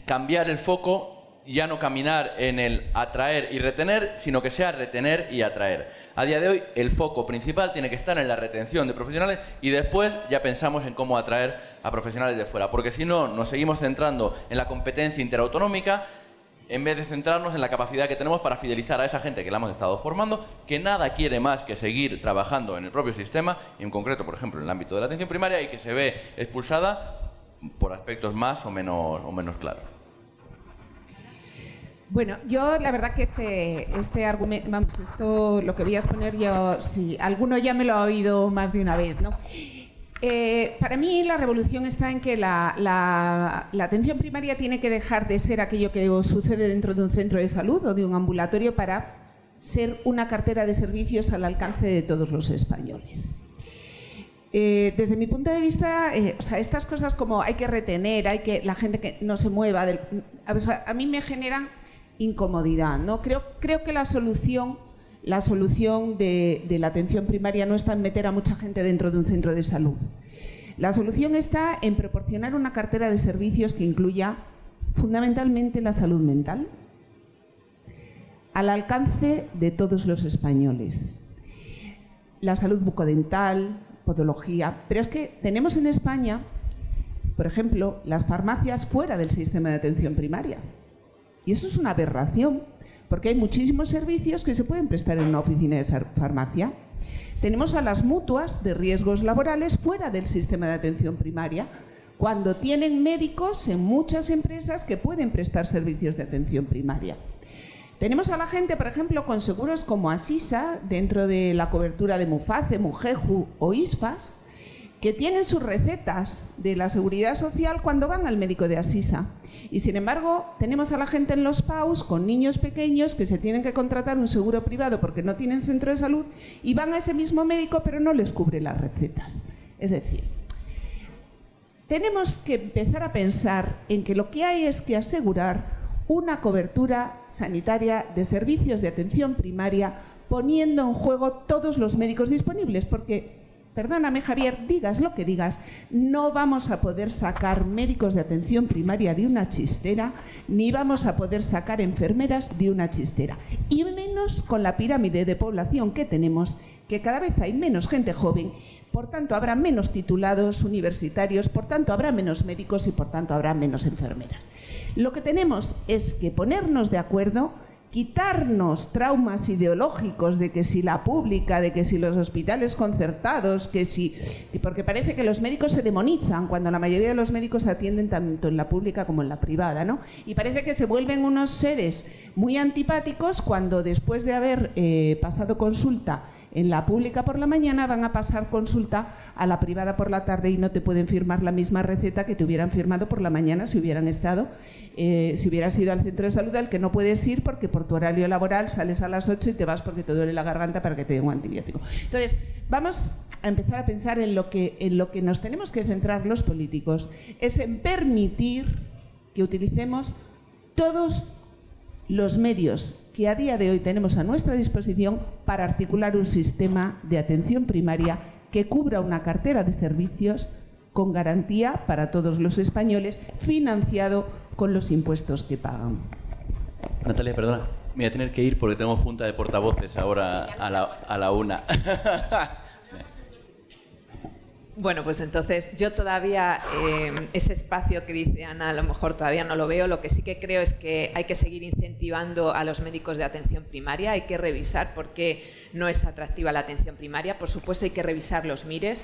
cambiar el foco, ya no caminar en el atraer y retener, sino que sea retener y atraer. A día de hoy, el foco principal tiene que estar en la retención de profesionales y después ya pensamos en cómo atraer a profesionales de fuera, porque si no, nos seguimos centrando en la competencia interautonómica en vez de centrarnos en la capacidad que tenemos para fidelizar a esa gente que la hemos estado formando, que nada quiere más que seguir trabajando en el propio sistema, y en concreto, por ejemplo, en el ámbito de la atención primaria, y que se ve expulsada por aspectos más o menos claros. Bueno, yo la verdad que este argumento, vamos, esto lo que voy a exponer yo, sí, alguno ya me lo ha oído más de una vez, ¿no? Para mí la revolución está en que la atención primaria tiene que dejar de ser aquello que sucede dentro de un centro de salud o de un ambulatorio para ser una cartera de servicios al alcance de todos los españoles. Desde mi punto de vista, o sea, estas cosas como hay que retener, la gente que no se mueva, a mí me generan incomodidad, ¿no? Creo que la solución de la atención primaria no está en meter a mucha gente dentro de un centro de salud. La solución está en proporcionar una cartera de servicios que incluya fundamentalmente la salud mental al alcance de todos los españoles. La salud bucodental, podología, pero es que tenemos en España, por ejemplo, las farmacias fuera del sistema de atención primaria. Y eso es una aberración, porque hay muchísimos servicios que se pueden prestar en una oficina de farmacia. Tenemos a las mutuas de riesgos laborales fuera del sistema de atención primaria, cuando tienen médicos en muchas empresas que pueden prestar servicios de atención primaria. Tenemos a la gente, por ejemplo, con seguros como Asisa, dentro de la cobertura de Muface, Mujeju o ISFAS, que tienen sus recetas de la Seguridad Social cuando van al médico de Asisa. Y sin embargo, tenemos a la gente en los PAUs con niños pequeños que se tienen que contratar un seguro privado porque no tienen centro de salud y van a ese mismo médico pero no les cubre las recetas. Es decir, tenemos que empezar a pensar en que lo que hay es que asegurar una cobertura sanitaria de servicios de atención primaria poniendo en juego todos los médicos disponibles, porque perdóname, Javier, digas lo que digas, no vamos a poder sacar médicos de atención primaria de una chistera, ni vamos a poder sacar enfermeras de una chistera. Y menos con la pirámide de población que tenemos, que cada vez hay menos gente joven, por tanto habrá menos titulados universitarios, por tanto habrá menos médicos y por tanto habrá menos enfermeras. Lo que tenemos es que ponernos de acuerdo, quitarnos traumas ideológicos de que si la pública, de que si los hospitales concertados, porque parece que los médicos se demonizan cuando la mayoría de los médicos atienden tanto en la pública como en la privada, ¿no? Y parece que se vuelven unos seres muy antipáticos cuando después de haber pasado consulta en la pública por la mañana van a pasar consulta a la privada por la tarde y no te pueden firmar la misma receta que te hubieran firmado por la mañana si hubieran estado, si hubieras ido al centro de salud, al que no puedes ir porque por tu horario laboral sales a las 8 y te vas porque te duele la garganta para que te den un antibiótico. Entonces, vamos a empezar a pensar en lo que nos tenemos que centrar los políticos, es en permitir que utilicemos todos los medios que a día de hoy tenemos a nuestra disposición para articular un sistema de atención primaria que cubra una cartera de servicios con garantía para todos los españoles, financiado con los impuestos que pagan. Natalia, perdona, me voy a tener que ir porque tengo junta de portavoces ahora a la 1. Bueno, pues entonces yo todavía ese espacio que dice Ana a lo mejor todavía no lo veo. Lo que sí que creo es que hay que seguir incentivando a los médicos de atención primaria, hay que revisar por qué no es atractiva la atención primaria. Por supuesto hay que revisar los MIRES.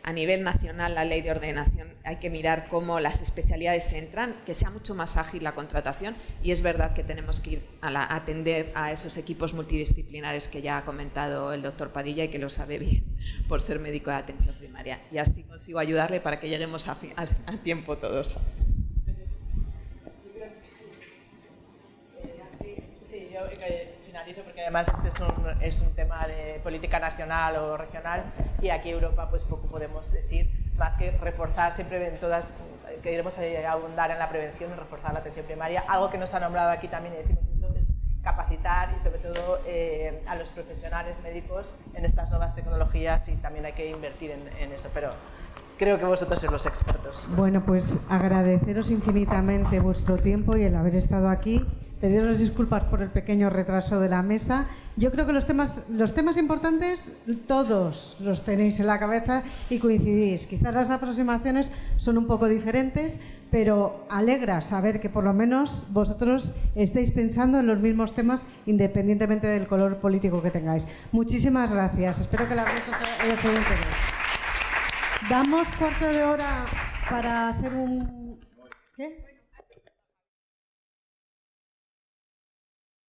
A nivel nacional, la ley de ordenación, hay que mirar cómo las especialidades entran, que sea mucho más ágil la contratación, y es verdad que tenemos que ir a atender a esos equipos multidisciplinares que ya ha comentado el doctor Padilla y que lo sabe bien por ser médico de atención primaria. Y así consigo ayudarle para que lleguemos a tiempo todos. Sí, yo finalizo porque además este es un tema de política nacional o regional y aquí en Europa pues poco podemos decir más que reforzar siempre en todas, queremos abundar en la prevención y reforzar la atención primaria. Algo que nos ha nombrado aquí también y decimos mucho es capacitar y sobre todo a los profesionales médicos en estas nuevas tecnologías y también hay que invertir en eso, pero creo que vosotros sois los expertos. Bueno, pues agradeceros infinitamente vuestro tiempo y el haber estado aquí. Pediros disculpas por el pequeño retraso de la mesa. Yo creo que los temas importantes todos los tenéis en la cabeza y coincidís. Quizás las aproximaciones son un poco diferentes, pero alegra saber que por lo menos vosotros estáis pensando en los mismos temas independientemente del color político que tengáis. Muchísimas gracias. Espero que la mesa haya sido de interés. Damos cuarto de hora para hacer un... ¿Qué?